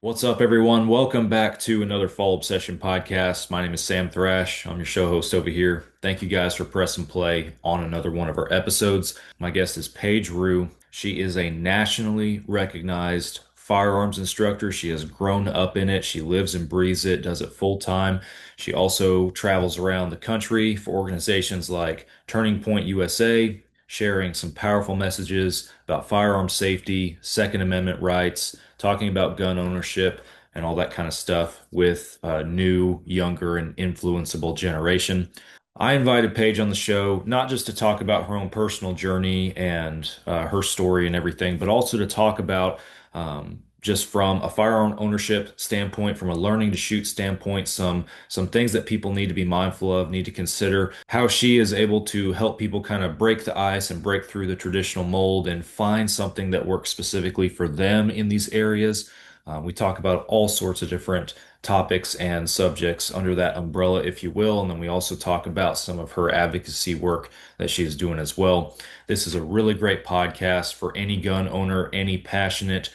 What's up, everyone? Welcome back to another Fall Obsession podcast. My name is Sam Thrash. I'm your show host over here. Thank you guys for pressing play on another one of our episodes. My guest is Paige Roux. She is a nationally recognized firearms instructor. She has grown up in it. She lives and breathes it, does it full time. She also travels around the country for organizations like Turning Point USA, sharing some powerful messages about firearm safety, Second Amendment rights, talking about gun ownership and all that kind of stuff with a new, younger, and influenceable generation. I invited Paige on the show not just to talk about her own personal journey and her story and everything, but also to talk about just from a firearm ownership standpoint, from a learning to shoot standpoint, some things that people need to be mindful of, need to consider, how she is able to help people kind of break the ice and break through the traditional mold and find something that works specifically for them in these areas. We talk about all sorts of different topics and subjects under that umbrella, if you will. And then we also talk about some of her advocacy work that she is doing as well. This is a really great podcast for any gun owner, any passionate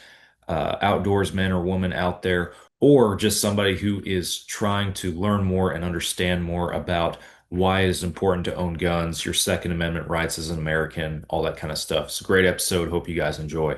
outdoorsman or woman out there, or just somebody who is trying to learn more and understand more about why it is important to own guns, your Second Amendment rights as an American, all that kind of stuff. It's a great episode. Hope you guys enjoy.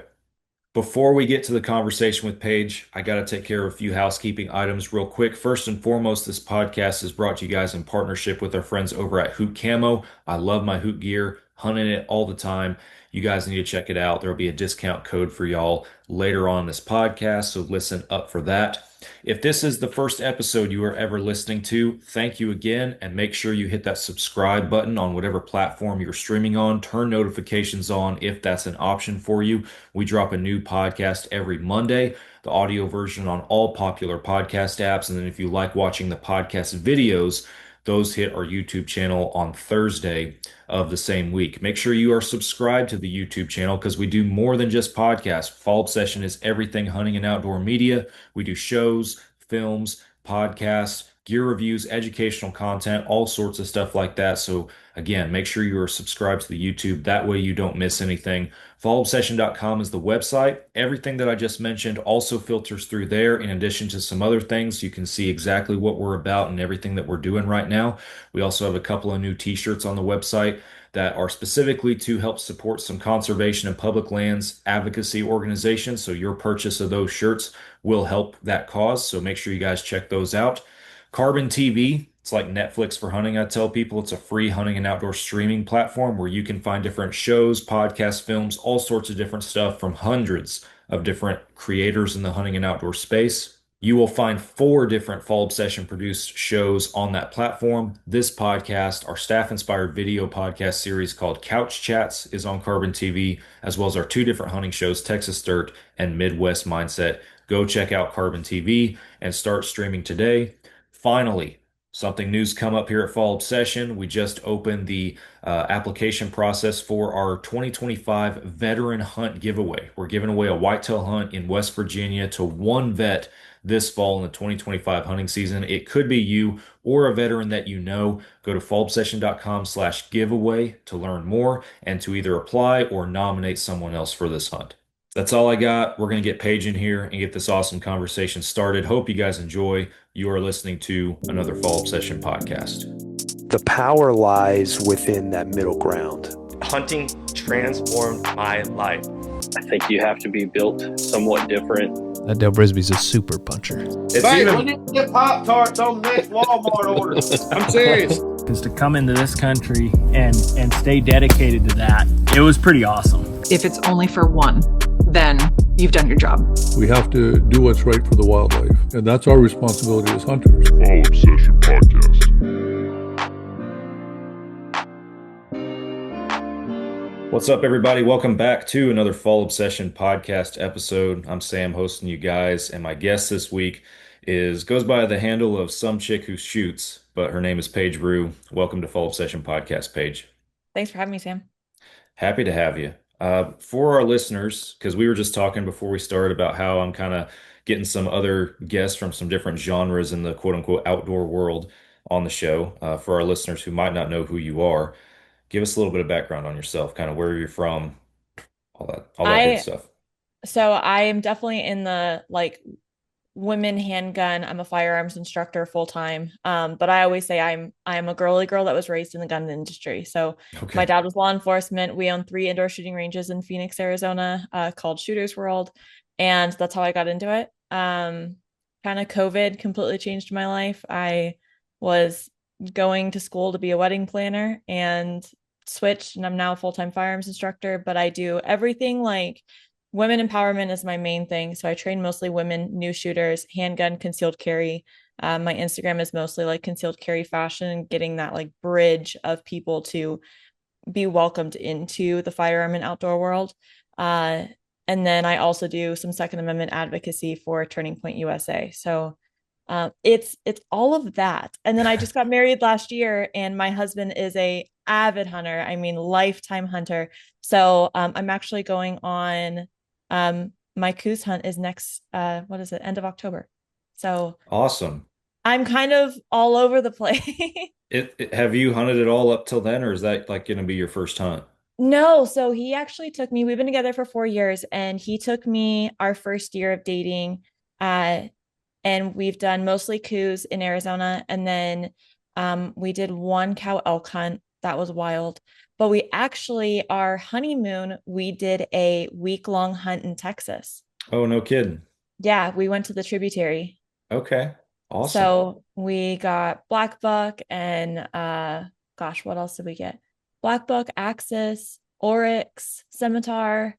Before we get to the conversation with Paige, I got to take care of a few housekeeping items real quick. First and foremost, this podcast is brought to you guys in partnership with our friends over at Hoot Camo. I love my Hoot gear, hunting it all the time. You guys need to check it out. There'll be a discount code for y'all later on in this podcast, so listen up for that. If this is the first episode you are ever listening to, thank you again, and make sure you hit that subscribe button on whatever platform you're streaming on. Turn notifications on if that's an option for you. We drop a new podcast every Monday, the audio version on all popular podcast apps. And then if you like watching the podcast videos, those hit our YouTube channel on Thursday of the same week. Make sure you are subscribed to the YouTube channel because we do more than just podcasts. Fall Obsession is everything hunting and outdoor media. We do shows, films, podcasts, gear reviews, educational content, all sorts of stuff like that. So again, make sure you are subscribed to the YouTube. That way you don't miss anything. Fallobsession.com is the website. Everything that I just mentioned also filters through there. In addition to some other things, you can see exactly what we're about and everything that we're doing right now. We also have a couple of new t-shirts on the website that are specifically to help support some conservation and public lands advocacy organizations. So your purchase of those shirts will help that cause. So make sure you guys check those out. Carbon TV, it's like Netflix for hunting. I tell people it's a free hunting and outdoor streaming platform where you can find different shows, podcasts, films, all sorts of different stuff from hundreds of different creators in the hunting and outdoor space. You will find four different Fall Obsession produced shows on that platform. This podcast, our staff inspired video podcast series called Couch Chats, is on Carbon TV, as well as our two different hunting shows, Texas Dirt and Midwest Mindset. Go check out Carbon TV and start streaming today. Finally, something new's come up here at Fall Obsession. We just opened the application process for our 2025 Veteran Hunt giveaway. We're giving away a whitetail hunt in West Virginia to one vet this fall in the 2025 hunting season. It could be you or a veteran that you know. Go to fallobsession.com/giveaway to learn more and to either apply or nominate someone else for this hunt. That's all I got. We're going to get Paige in here and get this awesome conversation started. Hope you guys enjoy. You are listening to another Fall Obsession podcast. The power lies within that middle ground. Hunting transformed my life. I think you have to be built somewhat different. That Dale Brisby's a super puncher. It's hey, even... we need to get Pop-Tarts on the next Walmart order. I'm serious. Because to come into this country and stay dedicated to that, it was pretty awesome. If it's only for one, then you've done your job. We have to do what's right for the wildlife, and that's our responsibility as hunters. Fall Obsession Podcast. What's up, everybody? Welcome back to another Fall Obsession podcast episode. I'm Sam, hosting you guys, and my guest this week goes by the handle of Some Chick Who Shoots, but her name is Paige Roux. Welcome to Fall Obsession Podcast, Paige. Thanks for having me, Sam. Happy to have you. For our listeners, because we were just talking before we started about how I'm kind of getting some other guests from some different genres in the quote unquote outdoor world on the show. For our listeners who might not know who you are, give us a little bit of background on yourself, kind of where you're from, all that good stuff. So I am definitely in the women handgun. I'm a firearms instructor full time. But I always say I'm a girly girl that was raised in the gun industry. So my Okay. dad was law enforcement. We own 3 indoor shooting ranges in Phoenix, Arizona, called Shooters World, and that's how I got into it. Kind of COVID completely changed my life. I was going to school to be a wedding planner and switched, and I'm now a full-time firearms instructor, but I do everything like women empowerment is my main thing. So I train mostly women, new shooters, handgun, concealed carry. My Instagram is mostly like concealed carry fashion, getting that like bridge of people to be welcomed into the firearm and outdoor world. Uh, and then I also do some Second Amendment advocacy for Turning Point USA. So it's all of that. And then I just got married last year, and my husband is a avid hunter. I mean, lifetime hunter. So I'm actually going on my Coos hunt is next what is it, end of October. So Awesome. I'm kind of all over the place. Have you hunted it all up till then, or is that like going to be your first hunt? No, so he actually took me, we've been together for 4 years, and he took me our first year of dating. Uh, and we've done mostly coos in Arizona. And then we did one cow elk hunt. That was wild. But we actually, our honeymoon, we did a week-long hunt in Texas. Oh, no kidding. Yeah, we went to the tributary. Okay. Awesome. So we got black buck and gosh, what else did we get? Black buck, axis, oryx, scimitar.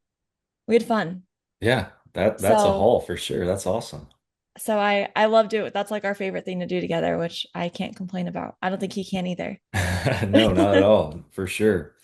We had fun. Yeah, that's a So haul for sure. That's awesome. I love doing it. That's like our favorite thing to do together, which I can't complain about. I don't think he can either. No, not at all, for sure.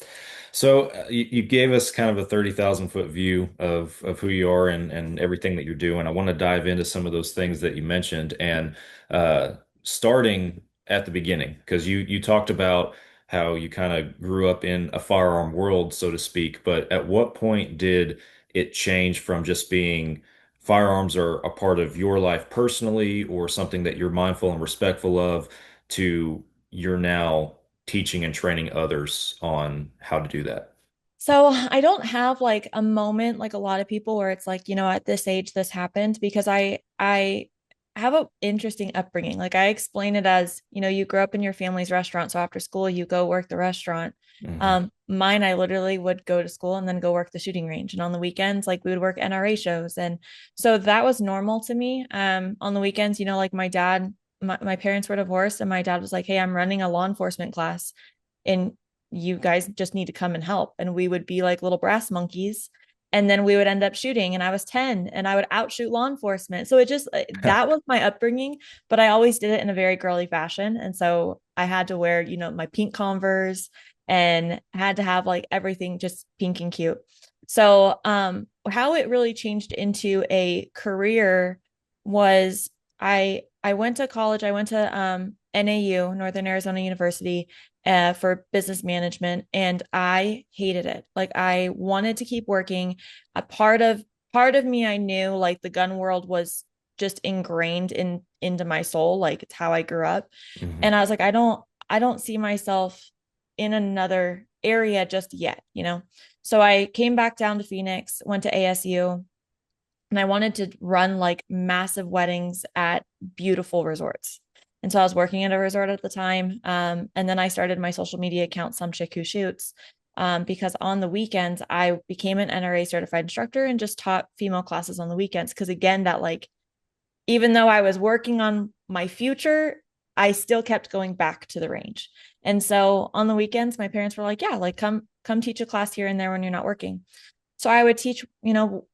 So you gave us kind of a 30,000 foot view of who you are and everything that you're doing. I want to dive into some of those things that you mentioned and uh, starting at the beginning, because you talked about how you kind of grew up in a firearm world, so to speak. But at what point did it change from just being firearms are a part of your life personally or something that you're mindful and respectful of to you're now teaching and training others on how to do that? So I don't have like a moment like a lot of people where it's like, at this age this happened, because I have an interesting upbringing. Like I explain it as, you grow up in your family's restaurant, so after school you go work the restaurant. Hmm. Mine, I literally would go to school and then go work the shooting range. And on the weekends, like we would work NRA shows. And so that was normal to me. On the weekends, like my dad, my parents were divorced, and my dad was like, "Hey, I'm running a law enforcement class, and you guys just need to come and help." And we would be like little brass monkeys, and then we would end up shooting, and I was 10 and I would outshoot law enforcement. So it just that was my upbringing, but I always did it in a very girly fashion. And so I had to wear, my pink Converse, and had to have like everything just pink and cute. So how it really changed into a career was I went to college. I went to NAU, Northern Arizona University, for business management, and I hated it. Like I wanted to keep working. A part of me, I knew like the gun world was just ingrained into my soul. Like it's how I grew up. Hmm. And I was like, I don't see myself in another area just yet. So I came back down to Phoenix, went to ASU, and I wanted to run like massive weddings at beautiful resorts. And so I was working at a resort at the time. And then I started my social media account, Some Chick Who Shoots, because on the weekends, I became an NRA certified instructor and just taught female classes on the weekends. Because again, that like, even though I was working on my future, I still kept going back to the range. And so on the weekends, my parents were like, yeah, like come teach a class here and there when you're not working. So I would teach,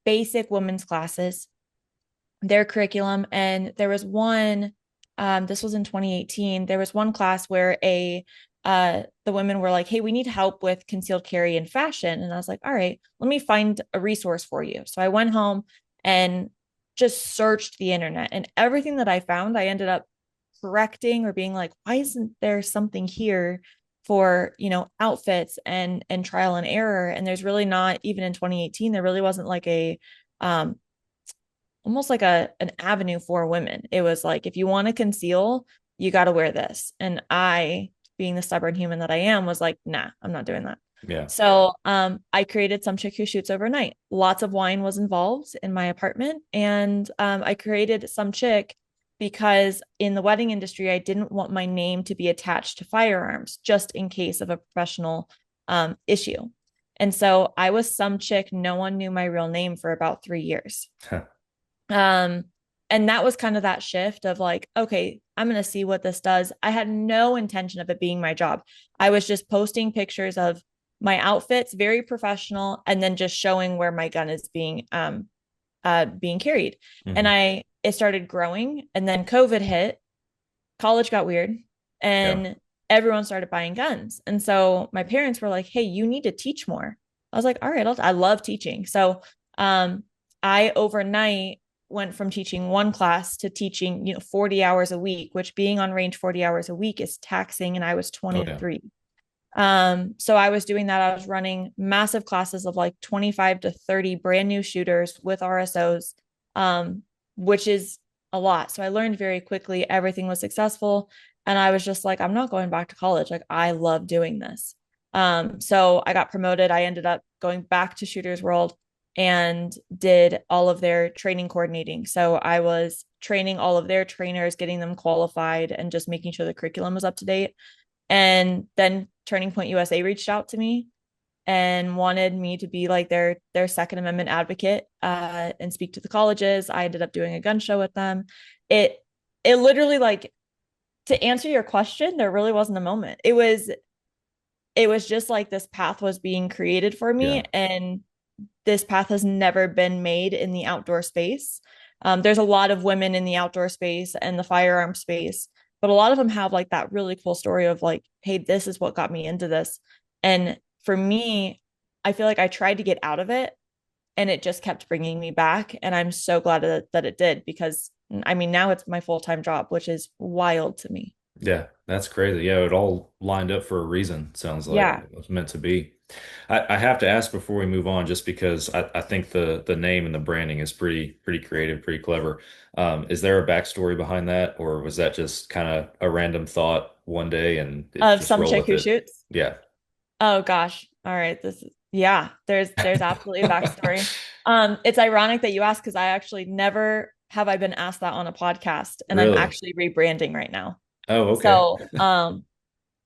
basic women's classes, their curriculum. And there was one, this was in 2018. There was one class where the women were like, hey, we need help with concealed carry and fashion. And I was like, all right, let me find a resource for you. So I went home and just searched the internet, and everything that I found, I ended up correcting or being like, why isn't there something here for outfits and trial and error? And there's really not, even in 2018 there really wasn't like a um almost like an avenue for women. It was like, if you want to conceal, you got to wear this. And I, being the stubborn human that I am, was like, nah, I'm not doing that. Yeah. So I created Some Chick Who Shoots overnight. Lots of wine was involved in my apartment. And I created Some Chick because in the wedding industry, I didn't want my name to be attached to firearms just in case of a professional issue. And so I was Some Chick. No one knew my real name for about 3 years. Um, and that was kind of that shift of like, okay, I'm going to see what this does. I had no intention of it being my job. I was just posting pictures of my outfits, very professional, and then just showing where my gun is being carried. Mm-hmm. And it started growing, and then COVID hit, college got weird, and everyone started buying guns. And so my parents were like, hey, you need to teach more. I was like, all right, I love teaching. So I overnight went from teaching one class to teaching 40 hours a week, which being on range 40 hours a week is taxing. And I was 23. So I was doing that. I was running massive classes of like 25 to 30 brand new shooters with RSOs, which is a lot. So I learned very quickly. Everything was successful. And I was just like, I'm not going back to college. Like, I love doing this. So I got promoted. I ended up going back to Shooters World and did all of their training coordinating. So I was training all of their trainers, getting them qualified, and just making sure the curriculum was up to date. And then Turning Point USA reached out to me and wanted me to be like their Second Amendment advocate and speak to the colleges. I ended up doing a gun show with them. It literally, like, to answer your question, there really wasn't a moment. It was just like this path was being created for me, and this path has never been made in the outdoor space. There's a lot of women in the outdoor space and the firearm space, but a lot of them have like that really cool story of like, hey, this is what got me into this. And for me, I feel like I tried to get out of it and it just kept bringing me back. And I'm so glad that it did, because I mean, now it's my full-time job, which is wild to me. Yeah, that's crazy. Yeah, it all lined up for a reason. Sounds like Yeah. it was meant to be. I have to ask before we move on, just because I think the name and the branding is pretty creative, pretty clever. Is there a backstory behind that, or was that just kind of a random thought one day and Of just Some roll Chick with Who it? Shoots. Yeah. Oh gosh. All right. Yeah, there's absolutely a backstory. It's ironic that you asked, because I actually never have I been asked that on a podcast, and I'm Really? actually rebranding right now. Oh, okay. So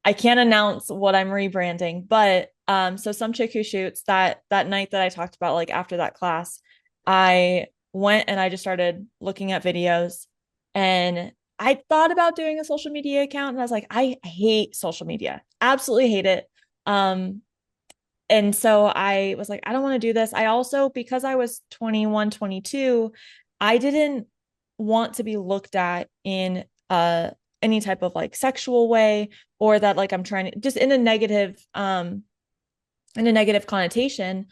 I can't announce what I'm rebranding, but so Some Chick Who Shoots, that night that I talked about, like after that class, I went and I just started looking at videos, and I thought about doing a social media account, and I was like, I hate social media, absolutely hate it. And so I was like, I don't want to do this. I also, because I was 21, 22, I didn't want to be looked at in any type of like sexual way, or that like I'm trying to just in a negative connotation.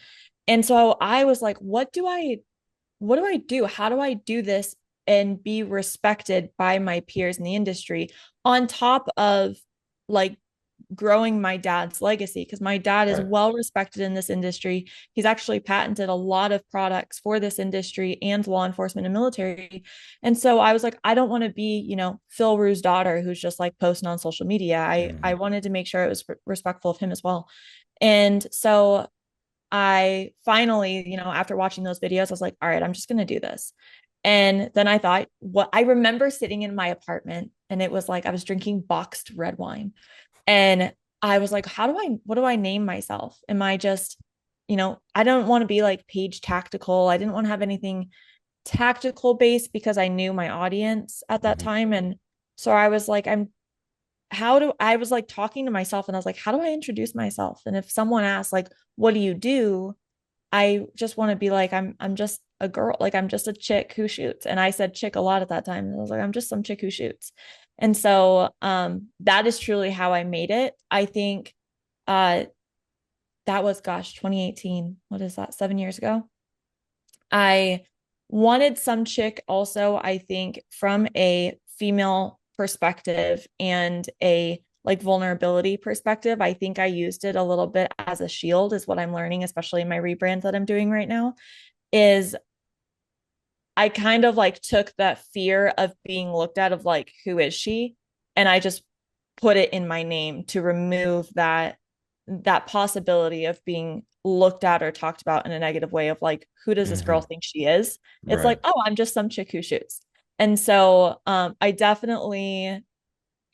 And so I was like, what do I do? How do I do this and be respected by my peers in the industry, on top of like growing my dad's legacy? Because my dad is Right. well respected in this industry. He's actually patented a lot of products for this industry and law enforcement and military. And so I was like, I don't want to be, Phil Rue's daughter who's just like posting on social media. I Mhm. wanted to make sure it was respectful of him as well. And so I finally, after watching those videos, I was like, all right, I'm just going to do this. And then I thought, what I remember sitting in my apartment, and it was like I was drinking boxed red wine. And I was like, what do I name myself? Am I just, I don't want to be like Paige Tactical. I didn't want to have anything tactical based, because I knew my audience at that Mhm. time. And so I was like, I was like talking to myself, and I was like, how do I introduce myself? And if someone asks like, what do you do? I just want to be like, I'm just a girl, like I'm just a chick who shoots. And I said chick a lot at that time. And I was like, I'm just some chick who shoots. And so that is truly how I made it. I think that was, gosh, 2018. What is that? 7 years ago. I wanted Some Chick also, I think, from a female perspective and a like vulnerability perspective. I think I used it a little bit as a shield, is what I'm learning, especially in my rebrand that I'm doing right now, is I kind of like took that fear of being looked at of like, who is she? And I just put it in my name to remove that that possibility of being looked at or talked about in a negative way of like, who does this girl think she is? It's Right. like, oh, I'm just some chick who shoots. And so I definitely,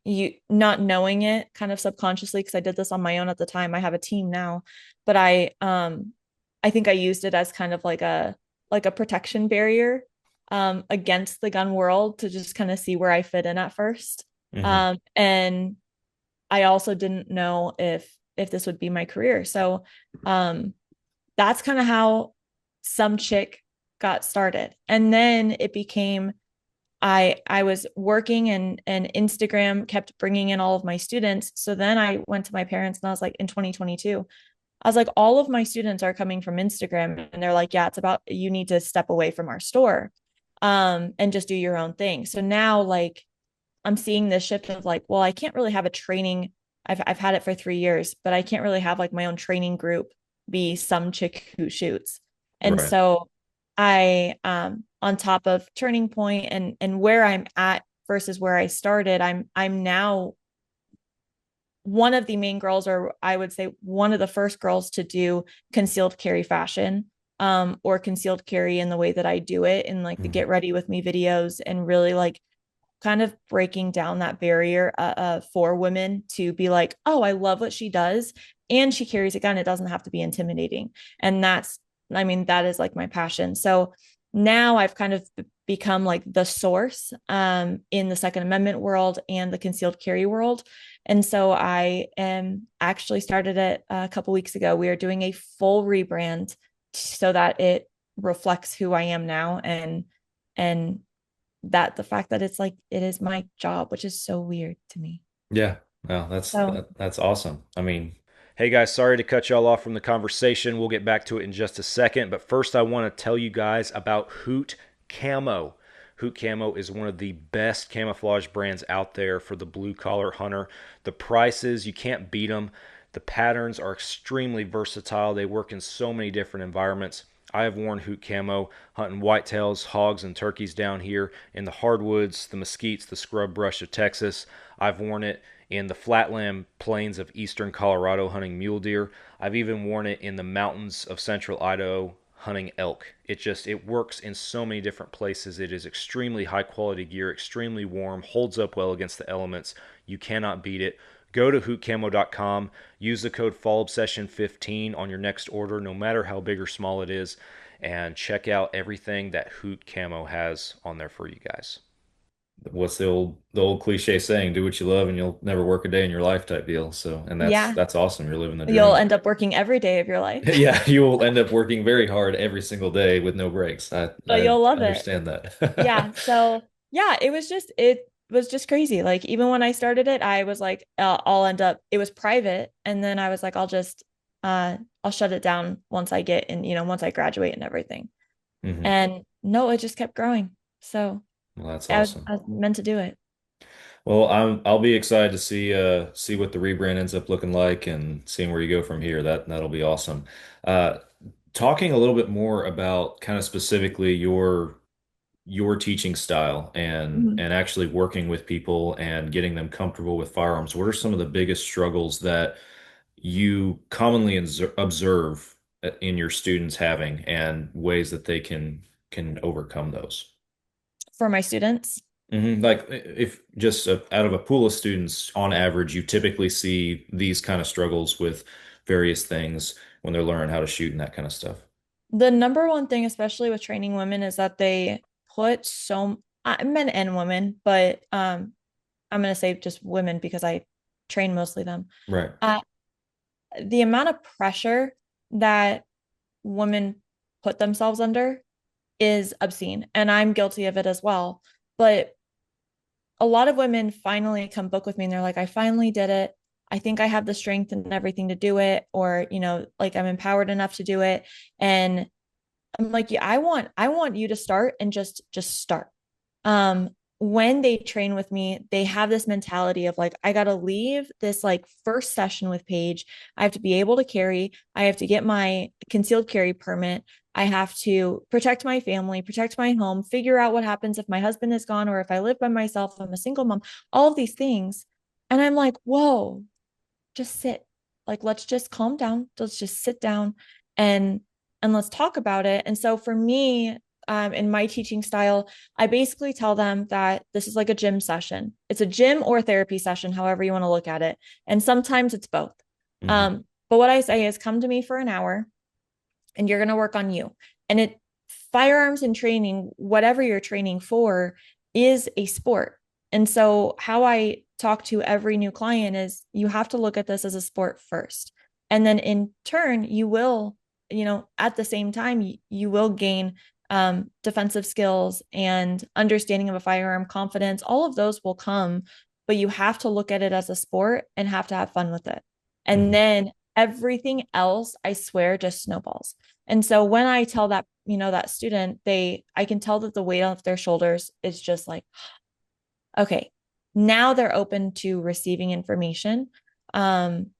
you not knowing it kind of subconsciously, because I did this on my own at the time. I have a team now, but I think I used it as kind of like a protection barrier against the gun world to just kind of see where I fit in at first. And I also didn't know if this would be my career. So that's kind of how Some Chick got started. And then it became I was working and Instagram kept bringing in all of my students. So then I went to my parents and I was like, in 2022, I was like, all of my students are coming from Instagram. And they're like, yeah, it's about, you need to step away from our store and just do your own thing. So now like I'm seeing this shift of like, well, I can't really have a training. I've had it for 3 years, but I can't really have like my own training group be Some Chick Who Shoots. And Right. so I on top of Turning Point and where I'm at versus where I started, I'm now one of the main girls, or I would say one of the first girls to do concealed carry fashion, or concealed carry in the way that I do it in like the Get Ready With Me videos, and really like kind of breaking down that barrier for women to be like, oh, I love what she does. And she carries a gun. It doesn't have to be intimidating. And that is like my passion. So now I've kind of become like the source in the Second Amendment world and the concealed carry world. And so I am actually started it a couple weeks ago. We are doing a full rebrand so that it reflects who I am now, and that the fact that it's like it is my job, which is so weird to me. Yeah. Well, So that's awesome. I mean, Hey guys, sorry to cut y'all off from the conversation. We'll get back to it in just a second. But first, I want to tell you guys about Hoot Camo. Hoot Camo is one of the best camouflage brands out there for the blue collar hunter. The prices, you can't beat them. The patterns are extremely versatile. They work in so many different environments. I have worn Hoot Camo hunting whitetails, hogs, and turkeys down here in the hardwoods, the mesquites, the scrub brush of Texas. I've worn it in the flatland plains of eastern Colorado hunting mule deer. I've even worn it in the mountains of central Idaho hunting elk. It works in so many different places. It is extremely high quality gear, extremely warm, holds up well against the elements. You cannot beat it. Go to hootcamo.com, use the code FallObsession15 on your next order, no matter how big or small it is, and check out everything that Hoot Camo has on there for you guys. what's the old cliche saying, do what you love and you'll never work a day in your life type deal. So, and that's yeah, that's awesome. You're living the you'll dream. end up working every day of your life, Yeah, you will end up working very hard every single day with no breaks. but I you'll love it. understand Yeah. that. So yeah, it was just crazy. Like even when I started it, I was like, I'll end up. It was private, and then I was like, I'll shut it down once I get in, once I graduate and everything. And no, it just kept growing. So Well, that's I awesome. was meant to do it. Well, I'll be excited to see what the rebrand ends up looking like and seeing where you go from here. That'll be awesome. Uh, Talking a little bit more about kind of specifically your teaching style Mhm. and actually working with people and getting them comfortable with firearms. What are some of the biggest struggles that you commonly observe in your students having and ways that they can overcome those? For my students. Like if just out of a pool of students, on average, you typically see these kind of struggles with various things when they're learning how to shoot and that kind of stuff. The number one thing, especially with training women, is that they put men and women, but I'm going to say just women because I train mostly them. Right. Uh, the amount of pressure that women put themselves under is obscene, and I'm guilty of it as well. But a lot of women finally come book with me and they're like, I finally did it. I think I have the strength and everything to do it, or, like I'm empowered enough to do it. And I'm like, yeah, I want you to start and just start. Um, when they train with me, they have this mentality of like, I gotta leave this like first session with Paige. I have to be able to carry, I have to get my concealed carry permit. I have to protect my family, protect my home, figure out what happens if my husband is gone or if I live by myself, I'm a single mom, all of these things. And I'm like, whoa, just sit. like let's just calm down, let's just sit down and let's talk about it. And so for me, in my teaching style, I basically tell them that this is like a gym session. It's a gym or therapy session, however you want to look at it. And sometimes it's both. Hmm. But what I say is come to me for an hour and you're going to work on you. And it firearms and training, whatever you're training for, is a sport. And so how I talk to every new client is you have to look at this as a sport first. And then in turn, you will, at the same time, you will gain defensive skills and understanding of a firearm, confidence, all of those will come, but you have to look at it as a sport and have to have fun with it. And Hmm. then everything else, I swear, just snowballs. And so when I tell that, that student, I can tell that the weight off their shoulders is just like, okay, now they're open to receiving information. And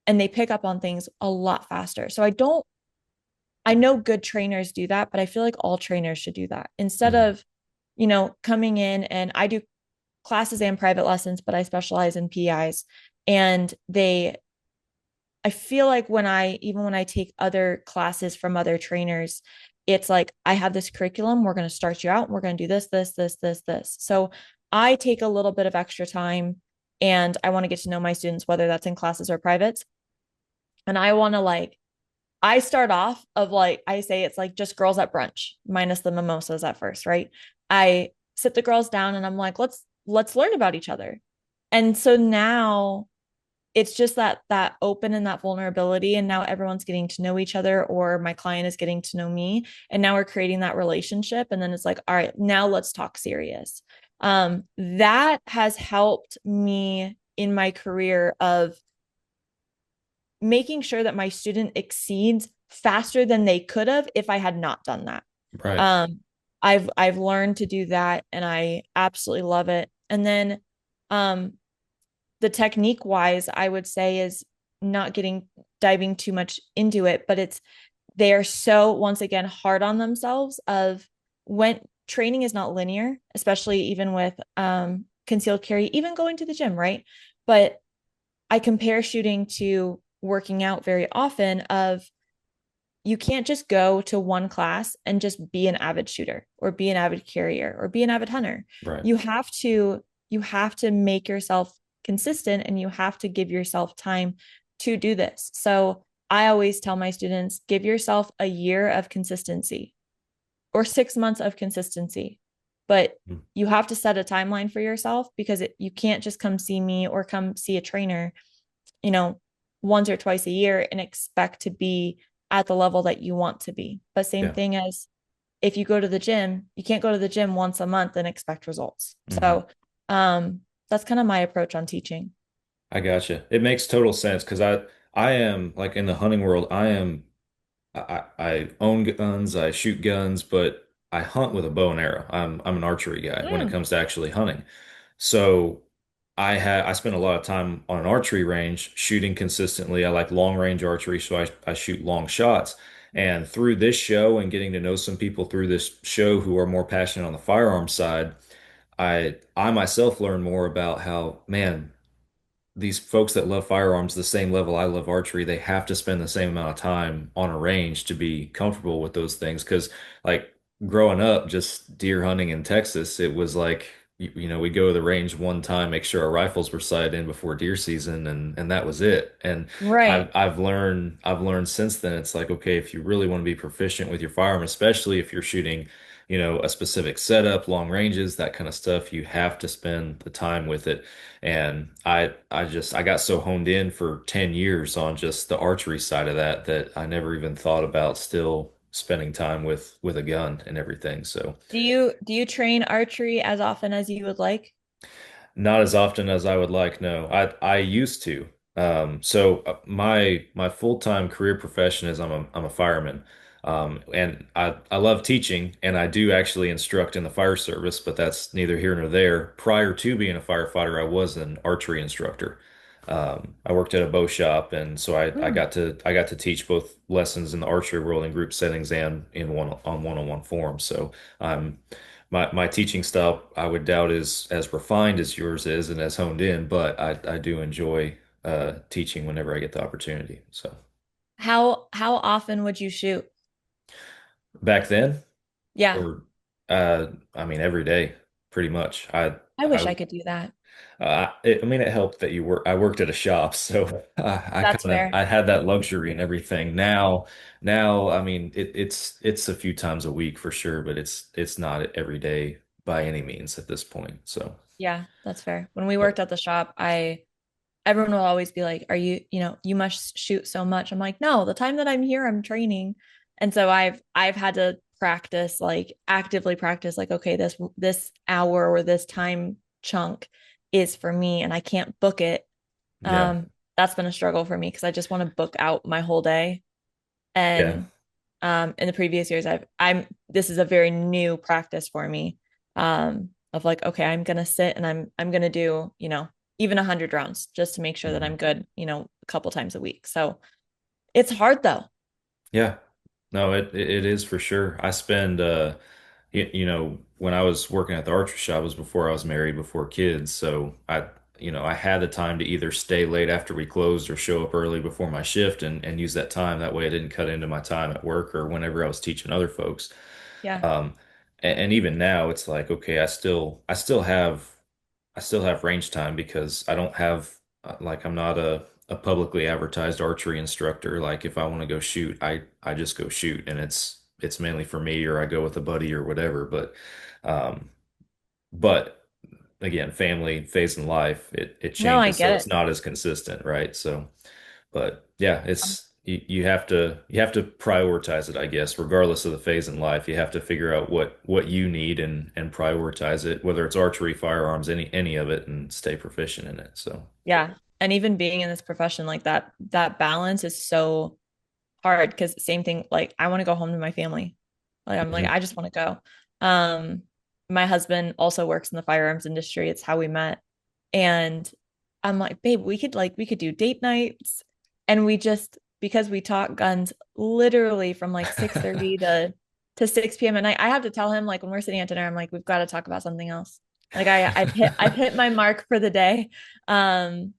they pick up on things a lot faster. So I know good trainers do that, but I feel like all trainers should do that instead Hmm. of, coming in, and I do classes and private lessons, but I specialize in PIs. And I feel like even when I take other classes from other trainers, it's like, I have this curriculum. We're going to start you out. And we're going to do this, this, this, this, this. So I take a little bit of extra time and I want to get to know my students, whether that's in classes or privates. And I want to I start off of I say it's like just girls at brunch minus the mimosas at first, right? I sit the girls down and I'm like, let's learn about each other. And so now it's just that open and that vulnerability, and now everyone's getting to know each other, or my client is getting to know me, and now we're creating that relationship. And then it's like, all right, now let's talk serious. That has helped me in my career of making sure that my student exceeds faster than they could have if I had not done that. Right. I've learned to do that and I absolutely love it. And then the technique wise, I would say is not diving too much into it, but they are so, once again, hard on themselves of when training is not linear, especially even with concealed carry, even going to the gym, right? But I compare shooting to working out very often of you can't just go to one class and just be an avid shooter or be an avid carrier or be an avid hunter. Right. You have to make yourself consistent and you have to give yourself time to do this. So I always tell my students, give yourself a year of consistency or 6 months of consistency, but you have to set a timeline for yourself because you can't just come see me or come see a trainer, once or twice a year and expect to be at the level that you want to be. But same Yeah. thing as if you go to the gym, you can't go to the gym once a month and expect results. Hmm. So that's kind of my approach on teaching. I gotcha. It makes total sense because I am like in the hunting world, I own guns, I shoot guns, but I hunt with a bow and arrow. I'm an archery guy when it Mm. comes to actually hunting. So I spend a lot of time on an archery range shooting consistently. I like long range archery, so I shoot long shots. And through this show and getting to know some people through this show who are more passionate on the firearm side, I myself learn more about how, man, these folks that love firearms the same level I love archery, they have to spend the same amount of time on a range to be comfortable with those things. Because, like, growing up, just deer hunting in Texas, it was like, we'd go to the range one time, make sure our rifles were sighted in before deer season, and that was it. And Right. I've learned since then, it's like, okay, if you really want to be proficient with your firearm, especially if you're shooting, a specific setup, long ranges, that kind of stuff, you have to spend the time with it. And I got so honed in for 10 years on just the archery side of that I never even thought about still spending time with a gun and everything. So Do you train archery as often as you would like? not as often as I would like, no. I used to. So my full-time career profession is I'm a fireman. And I love teaching and I do actually instruct in the fire service, but that's neither here nor there. Prior to being a firefighter, I was an archery instructor. I worked at a bow shop, and so I Mm. got to teach both lessons in the archery world in group settings and in one-on-one form. So I'm my teaching style, I would doubt is as refined as yours is and as honed in, but I do enjoy teaching whenever I get the opportunity. So How often would you shoot? back then, Yeah, or I mean every day, pretty much. I wish I I could do that. I mean, it helped that I worked at a shop, so I That's kind of fair. I had that luxury and everything. Now, I mean, it's a few times a week for sure, but it's not every day by any means at this point. So, Yeah, that's fair. When we worked but at the shop, I everyone will always be like, "Are you, you must shoot so much." I'm like, "No, the time that I'm here, I'm training." And so I've had to practice, like actively practice, like, okay, this hour or this time chunk is for me and I can't book it. yeah, That's been a struggle for me because I just want to book out my whole day. yeah, And in the previous years, I'm this is a very new practice for me. Of like, okay, I'm gonna sit and I'm gonna do, even 100 rounds just to make sure that mhm. I'm good, a couple times a week. So it's hard though. Yeah. No, it is for sure. I spend when I was working at the archery shop, it was before I was married, before kids. So I had the time to either stay late after we closed or show up early before my shift and use that time. That way I didn't cut into my time at work or whenever I was teaching other folks. Yeah. Um, and even now it's like, okay, I still have range time because I don't have like I'm not a publicly advertised archery instructor. Like if I want to go shoot, I just go shoot and it's mainly for me or I go with a buddy or whatever. Um but again, family, phase in life, it No, I changes get so it's it. not as consistent, right? So but yeah, you have to prioritize it, I guess, regardless of the phase in life. You have to figure out what you need and prioritize it, whether it's archery, firearms, any of it, and stay proficient in it. So Yeah. And even being in this profession like that balance is so hard because same thing, like I want to go home to my family. Like I'm like, mhm. I just want to go. My husband also works in the firearms industry. It's how we met. And I'm like, babe, we could do date nights. And we just because we talk guns literally from like 6:30 to 6 p.m. at night. I have to tell him like when we're sitting at dinner, I'm like, we've got to talk about something else. Like I've hit my mark for the day. Um,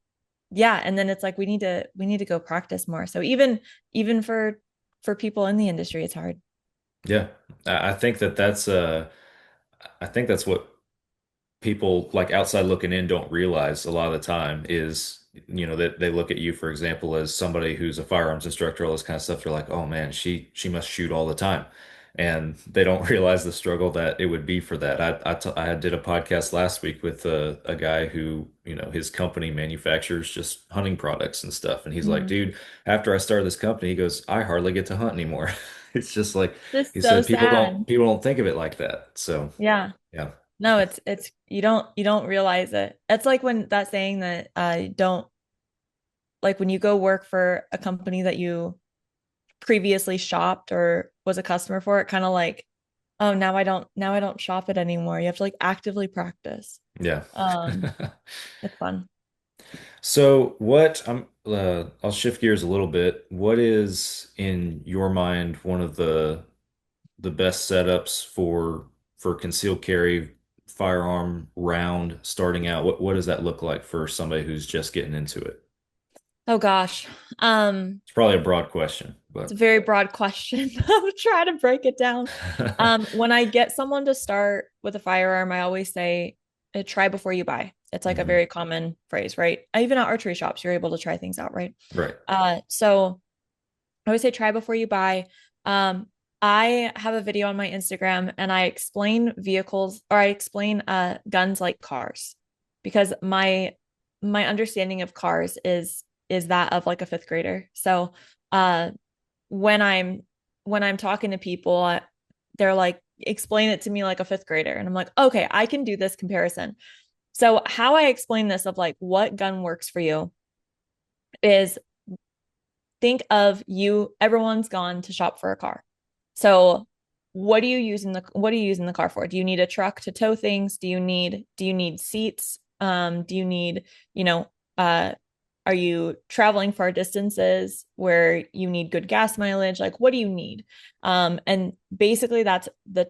yeah, and then it's like we need to go practice more. So even for people in the industry, it's hard. Yeah, I think that's what people like outside looking in don't realize a lot of the time is that they look at you, for example, as somebody who's a firearms instructor, all this kind of stuff. They're like, oh man, she must shoot all the time, and they don't realize the struggle that it would be for that. I did a podcast last week with a guy who his company manufactures just hunting products and stuff, and he's like, Mhm. dude, after I started this company, he goes, I hardly get to hunt anymore. It's just like This he is so said, people don't sad. people don't think of it like that. So Yeah. yeah. No, it's you don't realize it. It's like when that saying that don't like when you go work for a company that you previously shopped or was a customer for, it kind of like, oh, now I don't shop it anymore. You have to like actively practice. Yeah. Um, it's fun. So what I'll shift gears a little bit. What is in your mind one of the best setups for concealed carry firearm round starting out? What does that look like for somebody who's just getting into it? Oh gosh. It's probably a broad question, It's a but very broad question. I'll try to break it down. When I get someone to start with a firearm, I always say, try before you buy. It's like a Mhm. very common phrase, right? Even at archery shops, you're able to try things out, right? Right. So I always say try before you buy. Um, I have a video on my Instagram and I explain vehicles or I explain guns like cars because my understanding of cars is that of like a fifth grader. So uh when I'm talking to people, they're like, explain it to me like a fifth grader. And I'm like, okay, I can do this comparison. So how I explain this of like what gun works for you is think of everyone's gone to shop for a car. So what are you using the car for? Do you need a truck to tow things? Do you need seats? Do you need, you know, uh are you traveling far distances where you need good gas mileage? Like what do you need? And basically that's the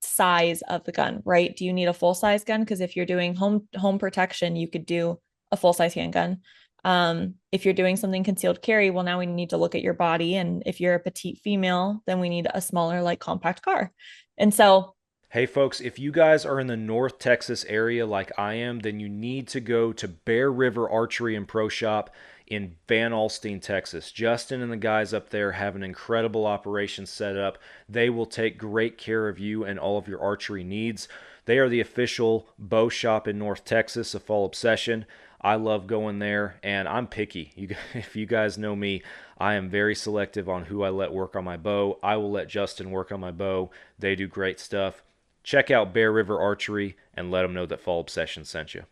size of the gun, right? Do you need a full size gun? Because if you're doing home protection, you could do a full size handgun. If you're doing something concealed carry, well, now we need to look at your body. And if you're a petite female, then we need a smaller, like compact car. And so, hey folks, if you guys are in the North Texas area like I am, then you need to go to Bear River Archery and Pro Shop in Van Alstyne, Texas. Justin and the guys up there have an incredible operation set up. They will take great care of you and all of your archery needs. They are the official bow shop in North Texas of Fall Obsession. I love going there, and I'm picky. If you guys know me, I am very selective on who I let work on my bow. I will let Justin work on my bow. They do great stuff. Check out Bear River Archery and let them know that Fall Obsession sent you.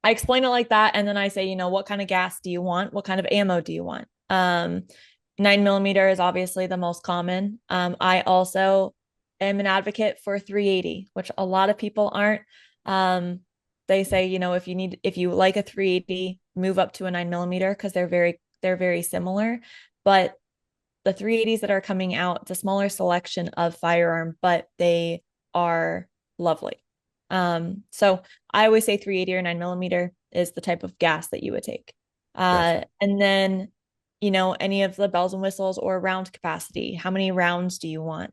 I explain it like that. And then I say, what kind of gas do you want? What kind of ammo do you want? 9mm is obviously the most common. I also am an advocate for 380, which a lot of people aren't. They say, if you like a 380, move up to a 9mm because they're very similar. But the 380s that are coming out, it's a smaller selection of firearm, but they are lovely. So I always say 380 or 9mm is the type of gas that you would take. Gotcha. And then, any of the bells and whistles or round capacity, how many rounds do you want?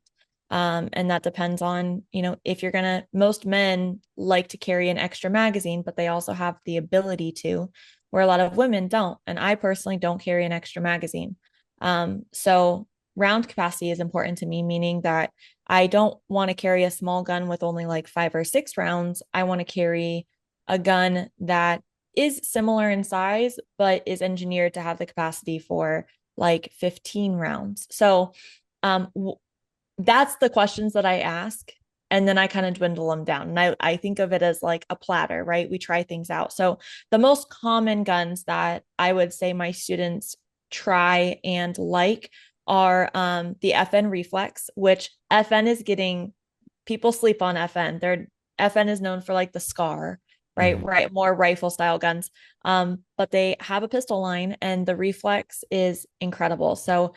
And that depends on, if you're most men like to carry an extra magazine, but they also have the ability to, where a lot of women don't. And I personally don't carry an extra magazine. So round capacity is important to me, meaning that I don't want to carry a small gun with only like 5 or 6 rounds. I want to carry a gun that is similar in size, but is engineered to have the capacity for like 15 rounds. So that's the questions that I ask. And then I kind of dwindle them down. And I think of it as like a platter, right? We try things out. So the most common guns that I would say my students try and like are the FN Reflex, which FN is getting, people sleep on FN. FN is known for like the SCAR, right? Mhm. Right, more rifle style guns. But they have a pistol line, and the Reflex is incredible. So